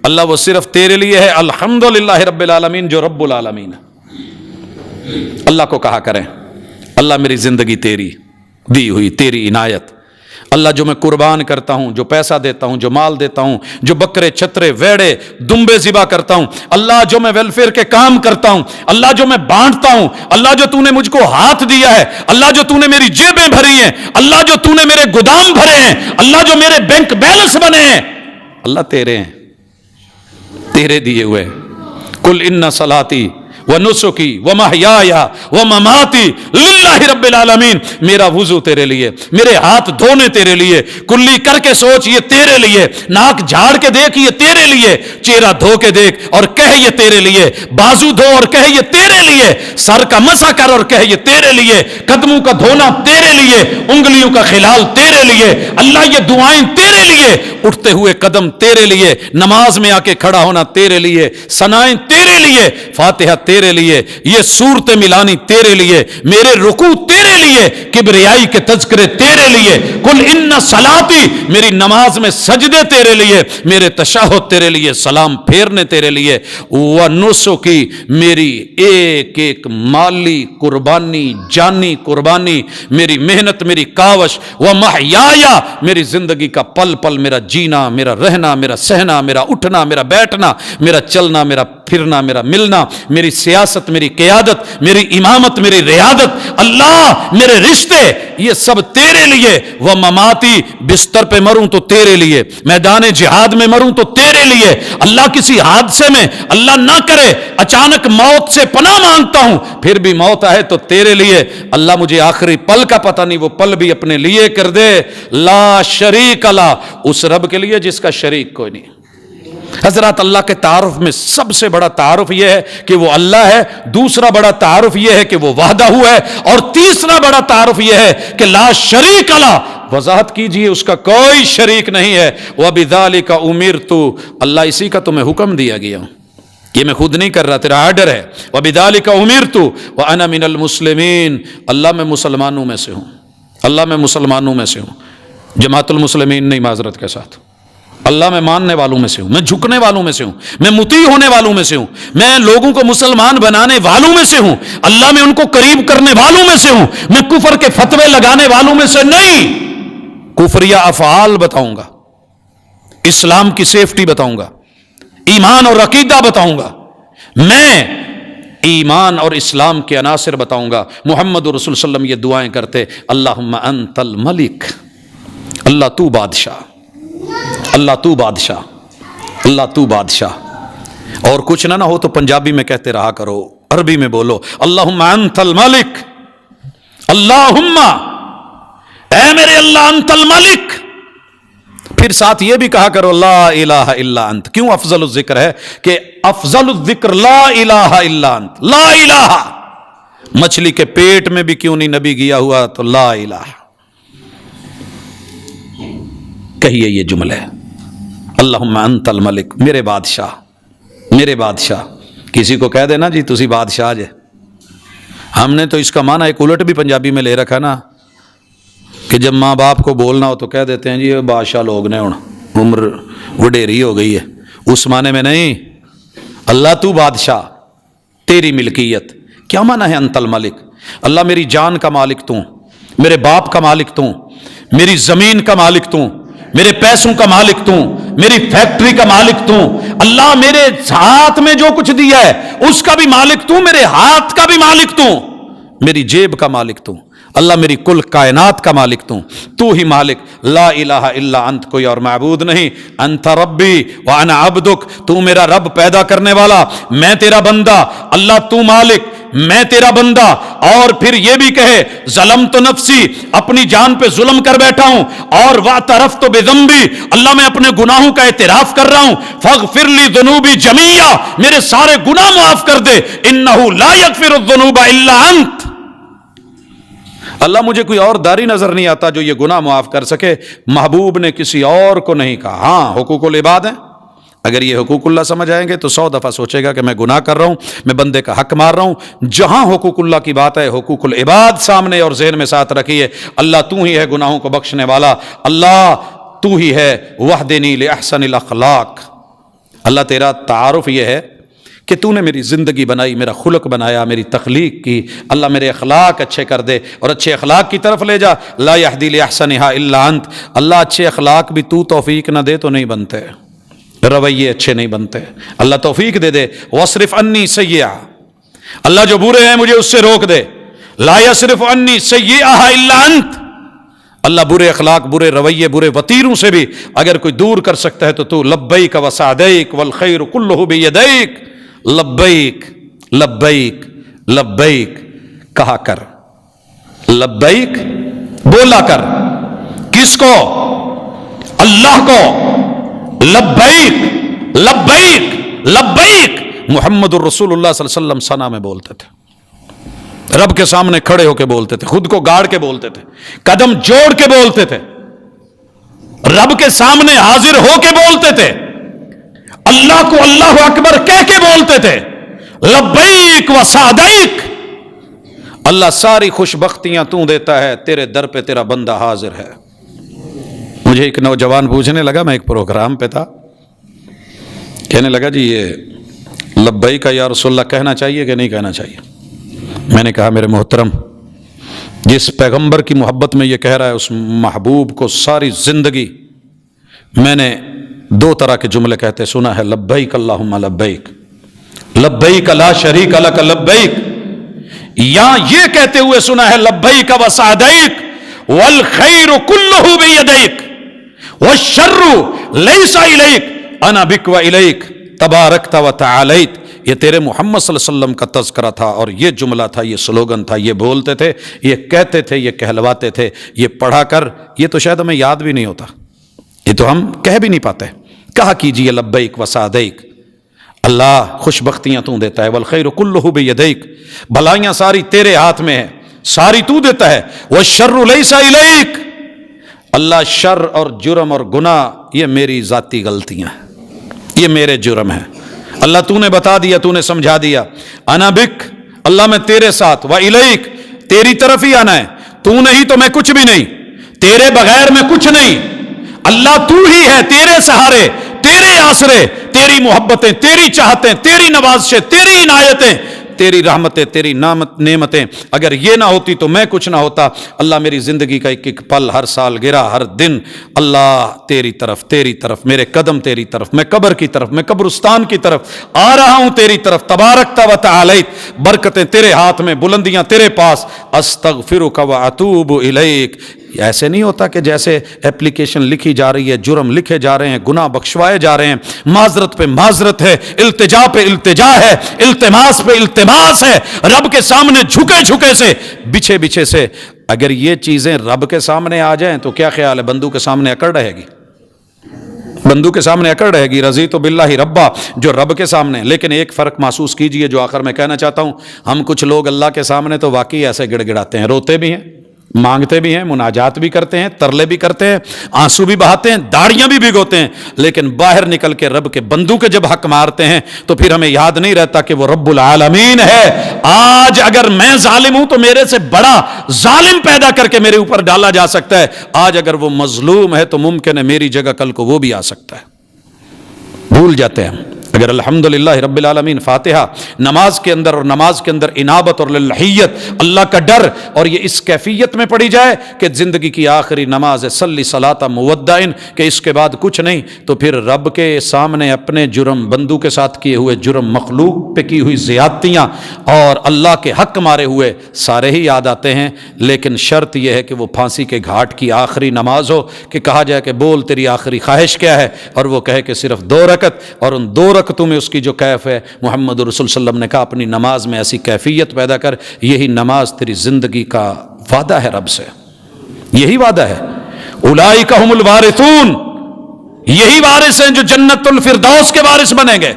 اللہ وہ صرف تیرے لیے ہے. الحمدللہ رب العالمین, جو رب العالمین ہے. اللہ کو کہا کریں اللہ میری زندگی تیری دی ہوئی, تیری عنایت. اللہ جو میں قربان کرتا ہوں, جو پیسہ دیتا ہوں, جو مال دیتا ہوں, جو بکرے چھترے ویڑے دمبے ذبح کرتا ہوں, اللہ جو میں ویلفیئر کے کام کرتا ہوں, اللہ جو میں بانٹتا ہوں, اللہ جو تو نے مجھ کو ہاتھ دیا ہے, اللہ جو تو نے میری جیبیں بھری ہیں, اللہ جو تو نے میرے گودام بھرے ہیں, اللہ جو میرے بینک بیلنس بنے ہیں, اللہ تیرے ہیں, تیرے دیے ہوئے. قل ان صلاتی ونسکی ومحیائی ومماتی للہ رب العالمین. میرا وضو تیرے لیے, میرے ہاتھ دھونے تیرے لیے, کلی کر کے سوچ یہ تیرے لیے, ناک جھاڑ کے دیکھ یہ تیرے لیے, چہرہ دھو کے دیکھ اور کہہ یہ تیرے لیے, بازو دھو اور کہہ یہ تیرے لیے, سر کا مسح کر اور کہے یہ تیرے لیے، قدموں کا دھونا تیرے لیے، انگلیوں کا خلال تیرے لیے، اللہ یہ دعائیں تیرے لیے، اٹھتے ہوئے قدم تیرے لیے، نماز میں آ کے کھڑا ہونا تیرے لیے، ثنائیں تیرے لیے، فاتحہ تیرے لیے، یہ صورت ملانی تیرے لیے، میرے رکوع تیرے لیے، کبریائی کے تذکرے تیرے لیے، قل ان صلاتی، میری نماز میں سجدے تیرے لیے، میرے تشہد تیرے لیے، سلام پھیرنے تیرے لیے، ونسکی، میری ایک ایک مالی قربانی، جانی قربانی، میری محنت، میری کاوش، ومحیایا، میری زندگی کا پل پل، میرا جینا، میرا رہنا، میرا سہنا، میرا اٹھنا، میرا بیٹھنا، میرا چلنا، میرا پھرنا، میرا ملنا، میری سیاست، میری قیادت، میری امامت، میری ریادت، اللہ میرے رشتے، یہ سب تیرے لیے، وہ مماتی، بستر پہ مروں تو تیرے لیے، میدان جہاد میں مروں تو تیرے لیے، اللہ کسی حادثے میں اللہ نہ کرے اچانک موت سے پناہ مانگتا ہوں، پھر بھی موت آئے تو تیرے لیے، اللہ مجھے آخری پل کا پتہ نہیں، وہ پل بھی اپنے لیے کر دے، لا شریک لا، اس رب کے لیے جس کا شریک کوئی نہیں۔ حضرات اللہ کے تعارف میں سب سے بڑا تعارف یہ ہے کہ وہ اللہ ہے، دوسرا بڑا تعارف یہ ہے کہ وہ وحدہ ہے، اور تیسرا بڑا تعارف یہ ہے کہ لا شریک لا، وضاحت کیجئے اس کا کوئی شریک نہیں ہے، وَبِذَلِكَ أُمِرْتُ، اللہ اسی کا تمہیں حکم دیا گیا، یہ میں خود نہیں کر رہا، تیرا آرڈر ہے، وَبِذَلِكَ أُمِرْتُ وَأَنَا مِنَ الْمُسْلِمِينَ، اللہ میں مسلمانوں میں سے ہوں، اللہ میں مسلمانوں میں سے ہوں، جماعت المسلمین نہیں، معذرت کے ساتھ، اللہ میں ماننے والوں میں سے ہوں، میں جھکنے والوں میں سے ہوں، میں مطیع ہونے والوں میں سے ہوں، میں لوگوں کو مسلمان بنانے والوں میں سے ہوں، اللہ میں ان کو قریب کرنے والوں میں سے ہوں، میں کفر کے فتوے لگانے والوں میں سے نہیں، کفریہ افعال بتاؤں گا، اسلام کی سیفٹی بتاؤں گا، ایمان اور عقیدہ بتاؤں گا، میں ایمان اور اسلام کے عناصر بتاؤں گا۔ محمد رسول صلی اللہ علیہ وسلم یہ دعائیں کرتے، اللہم انت الملک، اللہ تو بادشاہ، اللہ تو بادشاہ، اللہ تو بادشاہ، اور کچھ نہ ہو تو پنجابی میں کہتے رہا کرو، عربی میں بولو، اللہم انت الملک، اللہم، اے میرے اللہ، انت الملک، پھر ساتھ یہ بھی کہا کرو لا الہ الا انت۔ کیوں افضل الذکر ہے کہ افضل الذکر لا الہ الا انت، لا الہ، مچھلی کے پیٹ میں بھی کیوں نہیں نبی گیا ہوا تو لا الہ، کہیے یہ جملے، اللہم انت الملک، میرے بادشاہ، میرے بادشاہ۔ کسی کو کہہ دینا جی تسی بادشاہ جے، ہم نے تو اس کا معنی ایک الٹ بھی پنجابی میں لے رکھا نا، کہ جب ماں باپ کو بولنا ہو تو کہہ دیتے ہیں جی یہ بادشاہ لوگ نے، عمر وڈیری ہو گئی ہے، اس معنی میں نہیں، اللہ تو بادشاہ، تیری ملکیت۔ کیا معنی ہے انت الملک؟ اللہ میری جان کا مالک تو، میرے باپ کا مالک تو، میری زمین کا مالک تو، میرے پیسوں کا مالک تو، میری فیکٹری کا مالک تو، اللہ میرے ہاتھ میں جو کچھ دیا ہے اس کا بھی مالک تو، میرے ہاتھ کا بھی مالک تو، میری جیب کا مالک تو، اللہ میری کل کائنات کا مالک تو ہی مالک، لا الہ الا انت، کوئی اور معبود نہیں، انت ربی وانا عبدک، تو میرا رب پیدا کرنے والا، میں تیرا بندہ، اللہ تو مالک، میں تیرا بندہ۔ اور پھر یہ بھی کہے ظلمت نفسی، اپنی جان پہ ظلم کر بیٹھا ہوں، اور واعترفت بذنبی، اللہ میں اپنے گناہوں کا اعتراف کر رہا ہوں، فاغفر لی ذنوبی جمیعا، میرے سارے گناہ معاف کر دے، انہ لا یغفر الذنوب الا انت، اللہ مجھے کوئی اور داری نظر نہیں آتا جو یہ گناہ معاف کر سکے۔ محبوب نے کسی اور کو نہیں کہا، ہاں حقوق العباد ہیں، اگر یہ حقوق اللہ سمجھ آئیں گے تو 100 دفعہ سوچے گا کہ میں گناہ کر رہا ہوں، میں بندے کا حق مار رہا ہوں۔ جہاں حقوق اللہ کی بات ہے، حقوق العباد سامنے اور ذہن میں ساتھ رکھیے، اللہ تو ہی ہے گناہوں کو بخشنے والا، اللہ تو ہی ہے وحدنی لأحسن الاخلاق۔ اللہ تیرا تعارف یہ ہے کہ تو نے میری زندگی بنائی، میرا خلق بنایا، میری تخلیق کی، اللہ میرے اخلاق اچھے کر دے اور اچھے اخلاق کی طرف لے جا، لا یہدی لأحسنھا الا انت، اللہ اچھے اخلاق بھی تو توفیق نہ دے تو نہیں بنتے، رویے اچھے نہیں بنتے، اللہ توفیق دے دے۔ واصرف عنی سیئہ، اللہ جو برے ہیں مجھے اس سے روک دے، لا یصرف عنی سیئہ الا انت، اللہ برے اخلاق، برے رویے، برے وتیروں سے بھی اگر کوئی دور کر سکتا ہے تو تو لبیک وسعدیک والخیر کلہ بیدیک، لبیک لبیک لبیک کہا کر، لبیک بولا کر، کس کو؟ اللہ کو، لبیک لبیک لبیک، محمد الرسول اللہ صلی اللہ علیہ وسلم ثنا میں بولتے تھے، رب کے سامنے کھڑے ہو کے بولتے تھے، خود کو گاڑ کے بولتے تھے، قدم جوڑ کے بولتے تھے، رب کے سامنے حاضر ہو کے بولتے تھے، اللہ کو اللہ اکبر کہہ کے بولتے تھے، لبیک و سعدیک، اللہ ساری خوش بختیاں تو دیتا ہے، تیرے در پہ تیرا بندہ حاضر ہے۔ مجھے ایک نوجوان پوچھنے لگا، میں ایک پروگرام پہ تھا، کہنے لگا جی یہ لبیک یا رسول اللہ کہنا چاہیے کہ نہیں کہنا چاہیے؟ میں نے کہا میرے محترم، جس پیغمبر کی محبت میں یہ کہہ رہا ہے اس محبوب کو ساری زندگی میں نے دو طرح کے جملے کہتے سنا ہے، لبیک اللہم لبیک، لبیک لا شریک لک لبیک، یا یہ کہتے ہوئے سنا ہے لبیک و سعدیک والخیر کلہ بیدیک والشر لیس الیک انا بک و الیک تبارکت و تعالیت۔ یہ تیرے محمد صلی اللہ علیہ وسلم کا تذکرہ تھا، اور یہ جملہ تھا، یہ سلوگن تھا، یہ بولتے تھے، یہ کہتے تھے، یہ کہلواتے تھے، یہ پڑھا کر یہ تو شاید ہمیں یاد بھی نہیں ہوتا، یہ تو ہم کہہ بھی نہیں پاتے۔ کہا کیجئے لبیک و سعدیک، اللہ خوش بختیاں تو دیتا ہے، والخیر کلہ بیدیک، بھلائیاں ساری تیرے ہاتھ میں ہے، ساری تو دیتا ہے، والشر لیس الیک، اللہ شر اور جرم اور گناہ یہ میری ذاتی غلطیاں ہیں، یہ میرے جرم ہیں، اللہ تو نے بتا دیا، تو نے سمجھا دیا، انا بک، اللہ میں تیرے ساتھ، و الیک، تیری طرف ہی آنا ہے، تو نہیں تو میں کچھ بھی نہیں، تیرے بغیر میں کچھ نہیں، اللہ تو ہی ہے، تیرے سہارے، تیرے آسرے، تیری محبتیں، تیری چاہتیں، تیری نوازشیں، تیری عنایتیں، تیری رحمتیں، تیری نعمتیں، اگر یہ نہ ہوتی تو میں کچھ نہ ہوتا۔ اللہ میری زندگی کا ایک ایک پل، ہر سال گرا، ہر دن، اللہ تیری طرف، میرے قدم تیری طرف، میں قبر کی طرف، میں قبرستان کی طرف آ رہا ہوں، تیری طرف، تبارکت و تعالیت، برکتیں تیرے ہاتھ میں، بلندیاں تیرے پاس، استغفرک و اتوب الیک۔ ایسے نہیں ہوتا کہ جیسے اپلیکیشن لکھی جا رہی ہے، جرم لکھے جا رہے ہیں، گناہ بخشوائے جا رہے ہیں، معذرت پہ معذرت ہے، التجا پہ التجا ہے، التماس پہ التماس ہے، رب کے سامنے جھکے سے، بچھے سے۔ اگر یہ چیزیں رب کے سامنے آ جائیں تو کیا خیال ہے بندو کے سامنے اکڑ رہے گی؟ بندو کے سامنے اکڑ رہے گی، رضیت باللہ ربا، جو رب کے سامنے۔ لیکن ایک فرق محسوس کیجئے جو آخر میں کہنا چاہتا ہوں، ہم کچھ لوگ اللہ کے سامنے تو واقعی ایسے گڑ گڑاتے ہیں، روتے بھی ہیں، مانگتے بھی ہیں، مناجات بھی کرتے ہیں، ترلے بھی کرتے ہیں، آنسو بھی بہاتے ہیں، داڑیاں بھی بھگوتے ہیں، لیکن باہر نکل کے رب کے بندو کے جب حق مارتے ہیں تو پھر ہمیں یاد نہیں رہتا کہ وہ رب العالمین ہے۔ آج اگر میں ظالم ہوں تو میرے سے بڑا ظالم پیدا کر کے میرے اوپر ڈالا جا سکتا ہے، آج اگر وہ مظلوم ہے تو ممکن ہے میری جگہ کل کو وہ بھی آ سکتا ہے۔ بھول جاتے ہیں اگر الحمدللہ رب العالمین فاتحہ نماز کے اندر، اور نماز کے اندر انابت اور للحیت، اللہ کا ڈر، اور یہ اس کیفیت میں پڑھی جائے کہ زندگی کی آخری نماز ہے، صلی صلاۃ مودعن، کہ اس کے بعد کچھ نہیں، تو پھر رب کے سامنے اپنے جرم، بندو کے ساتھ کیے ہوئے جرم، مخلوق پہ کی ہوئی زیادتیاں اور اللہ کے حق مارے ہوئے سارے ہی یاد آتے ہیں۔ لیکن شرط یہ ہے کہ وہ پھانسی کے گھاٹ کی آخری نماز ہو، کہ کہا جائے کہ بول تیری آخری خواہش کیا ہے، اور وہ کہے کہ صرف 2 رکعت، اور ان 2 رکعتوں میں اس کی جو کیف ہے، محمد رسول صلی اللہ علیہ وسلم نے کہا اپنی نماز میں ایسی کیفیت پیدا کر، یہی نماز تیری زندگی کا وعدہ ہے رب سے، یہی وعدہ ہے۔ اولئک ھم الوارثون، یہی وارث ہیں جو جنت الفردوس کے وارث بنیں گے۔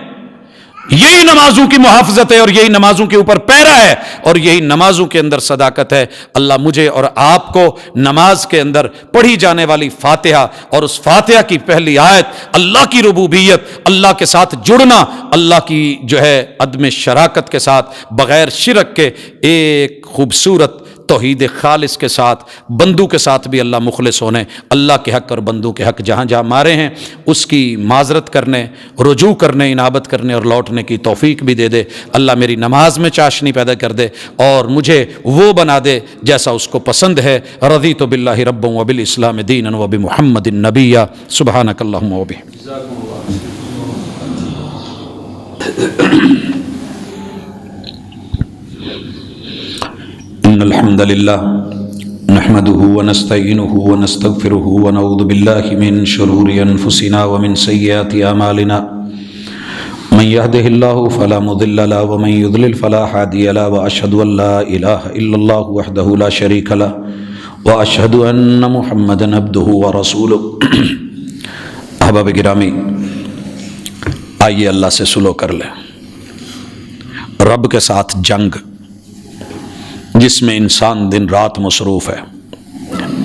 یہی نمازوں کی محافظت ہے، اور یہی نمازوں کے اوپر پیرا ہے، اور یہی نمازوں کے اندر صداقت ہے۔ اللہ مجھے اور آپ کو نماز کے اندر پڑھی جانے والی فاتحہ، اور اس فاتحہ کی پہلی آیت اللہ کی ربوبیت، اللہ کے ساتھ جڑنا، اللہ کی جو ہے عدم شراکت کے ساتھ، بغیر شرک کے، ایک خوبصورت توحید خالص کے ساتھ، بندو کے ساتھ بھی اللہ مخلص ہونے، اللہ کے حق اور بندو کے حق جہاں جہاں مارے ہیں اس کی معذرت کرنے، رجوع کرنے، انابت کرنے اور لوٹنے کی توفیق بھی دے دے۔ اللہ میری نماز میں چاشنی پیدا کر دے، اور مجھے وہ بنا دے جیسا اس کو پسند ہے۔ رضیت باللہ ربا وبالاسلام دینا وبمحمد نبیا۔ سبحانک اللہم وبحمدک۔ ان الحمد لله نحمده ونستعينه ونستغفره ونعوذ بالله من شرور انفسنا ومن سيئات اعمالنا من يهده الله فلا مضل له ومن يضلل فلا هادي له واشهد ان لا اله الا الله وحده لا شريك له واشهد ان محمدا عبده ورسوله۔ احباب گرامی، آئیے اللہ سے سلو کر لیں۔ رب کے ساتھ جنگ جس میں انسان دن رات مصروف ہے،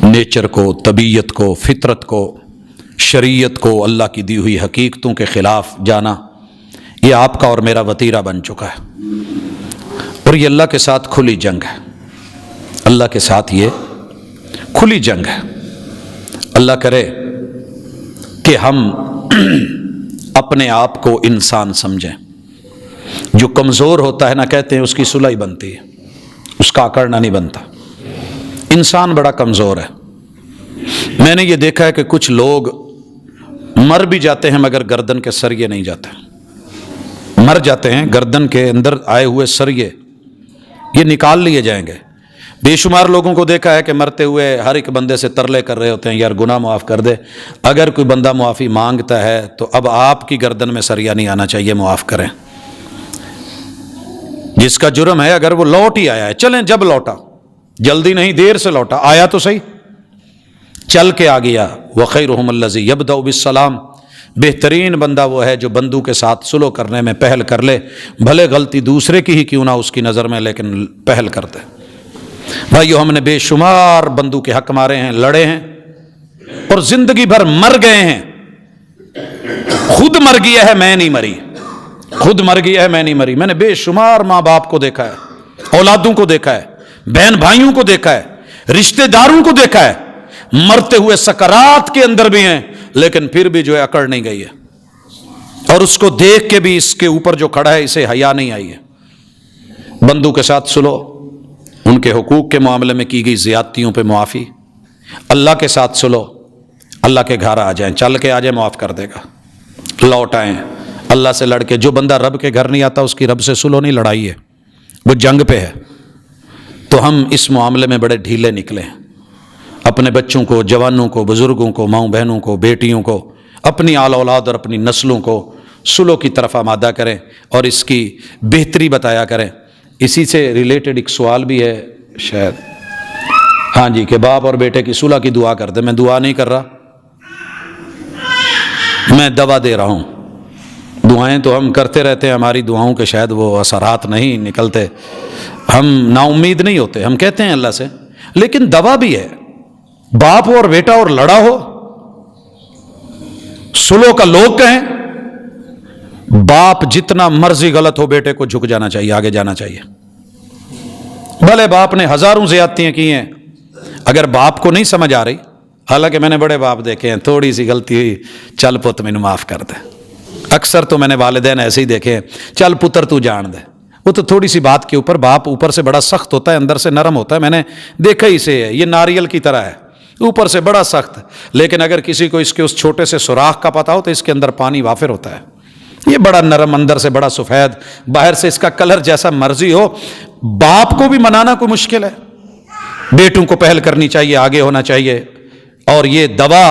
نیچر کو، طبیعت کو، فطرت کو، شریعت کو، اللہ کی دی ہوئی حقیقتوں کے خلاف جانا، یہ آپ کا اور میرا وتیرہ بن چکا ہے، اور یہ اللہ کے ساتھ کھلی جنگ ہے، اللہ کے ساتھ یہ کھلی جنگ ہے۔ اللہ کرے کہ ہم اپنے آپ کو انسان سمجھیں۔ جو کمزور ہوتا ہے نا، کہتے ہیں اس کی صلح بنتی ہے، اس کا اکڑنا نہیں بنتا۔ انسان بڑا کمزور ہے۔ میں نے یہ دیکھا ہے کہ کچھ لوگ مر بھی جاتے ہیں مگر گردن کے سریے نہیں جاتے، مر جاتے ہیں گردن کے اندر آئے ہوئے سریے یہ نکال لیے جائیں گے۔ بے شمار لوگوں کو دیکھا ہے کہ مرتے ہوئے ہر ایک بندے سے ترلے کر رہے ہوتے ہیں، یار گناہ معاف کر دے۔ اگر کوئی بندہ معافی مانگتا ہے تو اب آپ کی گردن میں سریا نہیں آنا چاہیے، معاف کریں۔ جس کا جرم ہے اگر وہ لوٹ ہی آیا ہے، چلیں جب لوٹا، جلدی نہیں دیر سے لوٹا، آیا تو صحیح، چل کے آ گیا۔ وَخَيْرُهُمُ الَّذِي يَبْدَأُ بِالسَّلَامِ، بہترین بندہ وہ ہے جو بندوں کے ساتھ سلو کرنے میں پہل کر لے، بھلے غلطی دوسرے کی ہی کیوں نہ اس کی نظر میں، لیکن پہل کرتے۔ بھائیو، ہم نے بے شمار بندوں کے حق مارے ہیں، لڑے ہیں، اور زندگی بھر مر گئے ہیں۔ خود مر گیا ہے، میں نہیں مری، خود مر گیا ہے، میں نہیں مری۔ میں نے بے شمار ماں باپ کو دیکھا ہے، اولادوں کو دیکھا ہے، بہن بھائیوں کو دیکھا ہے، رشتہ داروں کو دیکھا ہے، مرتے ہوئے سکرات کے اندر بھی ہیں، لیکن پھر بھی جو ہے اکڑ نہیں گئی ہے، اور اس کو دیکھ کے بھی اس کے اوپر جو کھڑا ہے اسے حیا نہیں آئی ہے۔ بندوں کے ساتھ سلو، ان کے حقوق کے معاملے میں کی گئی زیادتیوں پہ معافی، اللہ کے ساتھ سلو، اللہ کے گھر آ جائیں، چل کے آ جائیں، معاف کر دے گا، لوٹ آئیں اللہ سے لڑ کے۔ جو بندہ رب کے گھر نہیں آتا اس کی رب سے سلو نہیں، لڑائی ہے، وہ جنگ پہ ہے۔ تو ہم اس معاملے میں بڑے ڈھیلے نکلے ہیں۔ اپنے بچوں کو، جوانوں کو، بزرگوں کو، ماؤں بہنوں کو، بیٹیوں کو، اپنی آل اولاد اور اپنی نسلوں کو سلو کی طرف آمادہ کریں اور اس کی بہتری بتایا کریں۔ اسی سے ریلیٹڈ ایک سوال بھی ہے شاید، ہاں جی، کہ باپ اور بیٹے کی صلح کی دعا کر دیں۔ میں دعا نہیں کر رہا، میں دوا دے رہا ہوں۔ دعائیں تو ہم کرتے رہتے ہیں، ہماری دعاؤں کے شاید وہ اثرات نہیں نکلتے، ہم نا امید نہیں ہوتے، ہم کہتے ہیں اللہ سے، لیکن دوا بھی ہے۔ باپ اور بیٹا اور لڑا ہو، سلو کا لوگ کہیں، باپ جتنا مرضی غلط ہو بیٹے کو جھک جانا چاہیے، آگے جانا چاہیے۔ بھلے باپ نے ہزاروں زیادتیاں کی ہیں، اگر باپ کو نہیں سمجھ آ رہی، حالانکہ میں نے بڑے باپ دیکھے ہیں، تھوڑی سی غلطی ہوئی، چل پت مینوں معاف کر دے۔ اکثر تو میں نے والدین ایسے ہی دیکھے ہیں، چل پتر تو جان دے۔ وہ تو تھوڑی سی بات کے اوپر باپ اوپر سے بڑا سخت ہوتا ہے، اندر سے نرم ہوتا ہے، میں نے دیکھا ہی سے ہے، یہ ناریل کی طرح ہے، اوپر سے بڑا سخت، لیکن اگر کسی کو اس کے اس چھوٹے سے سوراخ کا پتہ ہو تو اس کے اندر پانی وافر ہوتا ہے۔ یہ بڑا نرم، اندر سے بڑا سفید، باہر سے اس کا کلر جیسا مرضی ہو۔ باپ کو بھی منانا کوئی مشکل ہے، بیٹوں کو پہل کرنی چاہیے، آگے ہونا چاہیے۔ اور یہ دوا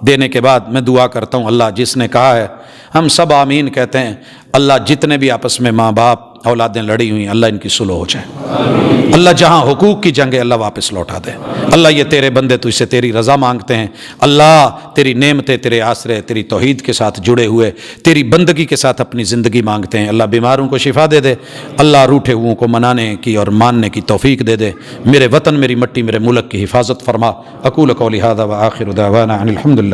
دینے کے بعد میں دعا کرتا ہوں، اللہ جس نے کہا ہے ہم سب آمین کہتے ہیں، اللہ جتنے بھی آپس میں ماں باپ اولادیں لڑی ہوئی ہیں، اللہ ان کی صلح ہو جائے، اللہ جہاں حقوق کی جنگ ہے اللہ واپس لوٹا دے۔ اللہ یہ تیرے بندے تجھ سے تیری رضا مانگتے ہیں، اللہ تیری نعمتیں، تیرے آسرے، تیری توحید کے ساتھ جڑے ہوئے تیری بندگی کے ساتھ اپنی زندگی مانگتے ہیں۔ اللہ بیماروں کو شفا دے دے، اللہ روٹھے ہوئوں کو منانے کی اور ماننے کی توفیق دے دے، میرے وطن، میری مٹی، میرے ملک کی حفاظت فرما۔ اقول قولی ھذا وآخر دعوانا ان الحمد للہ۔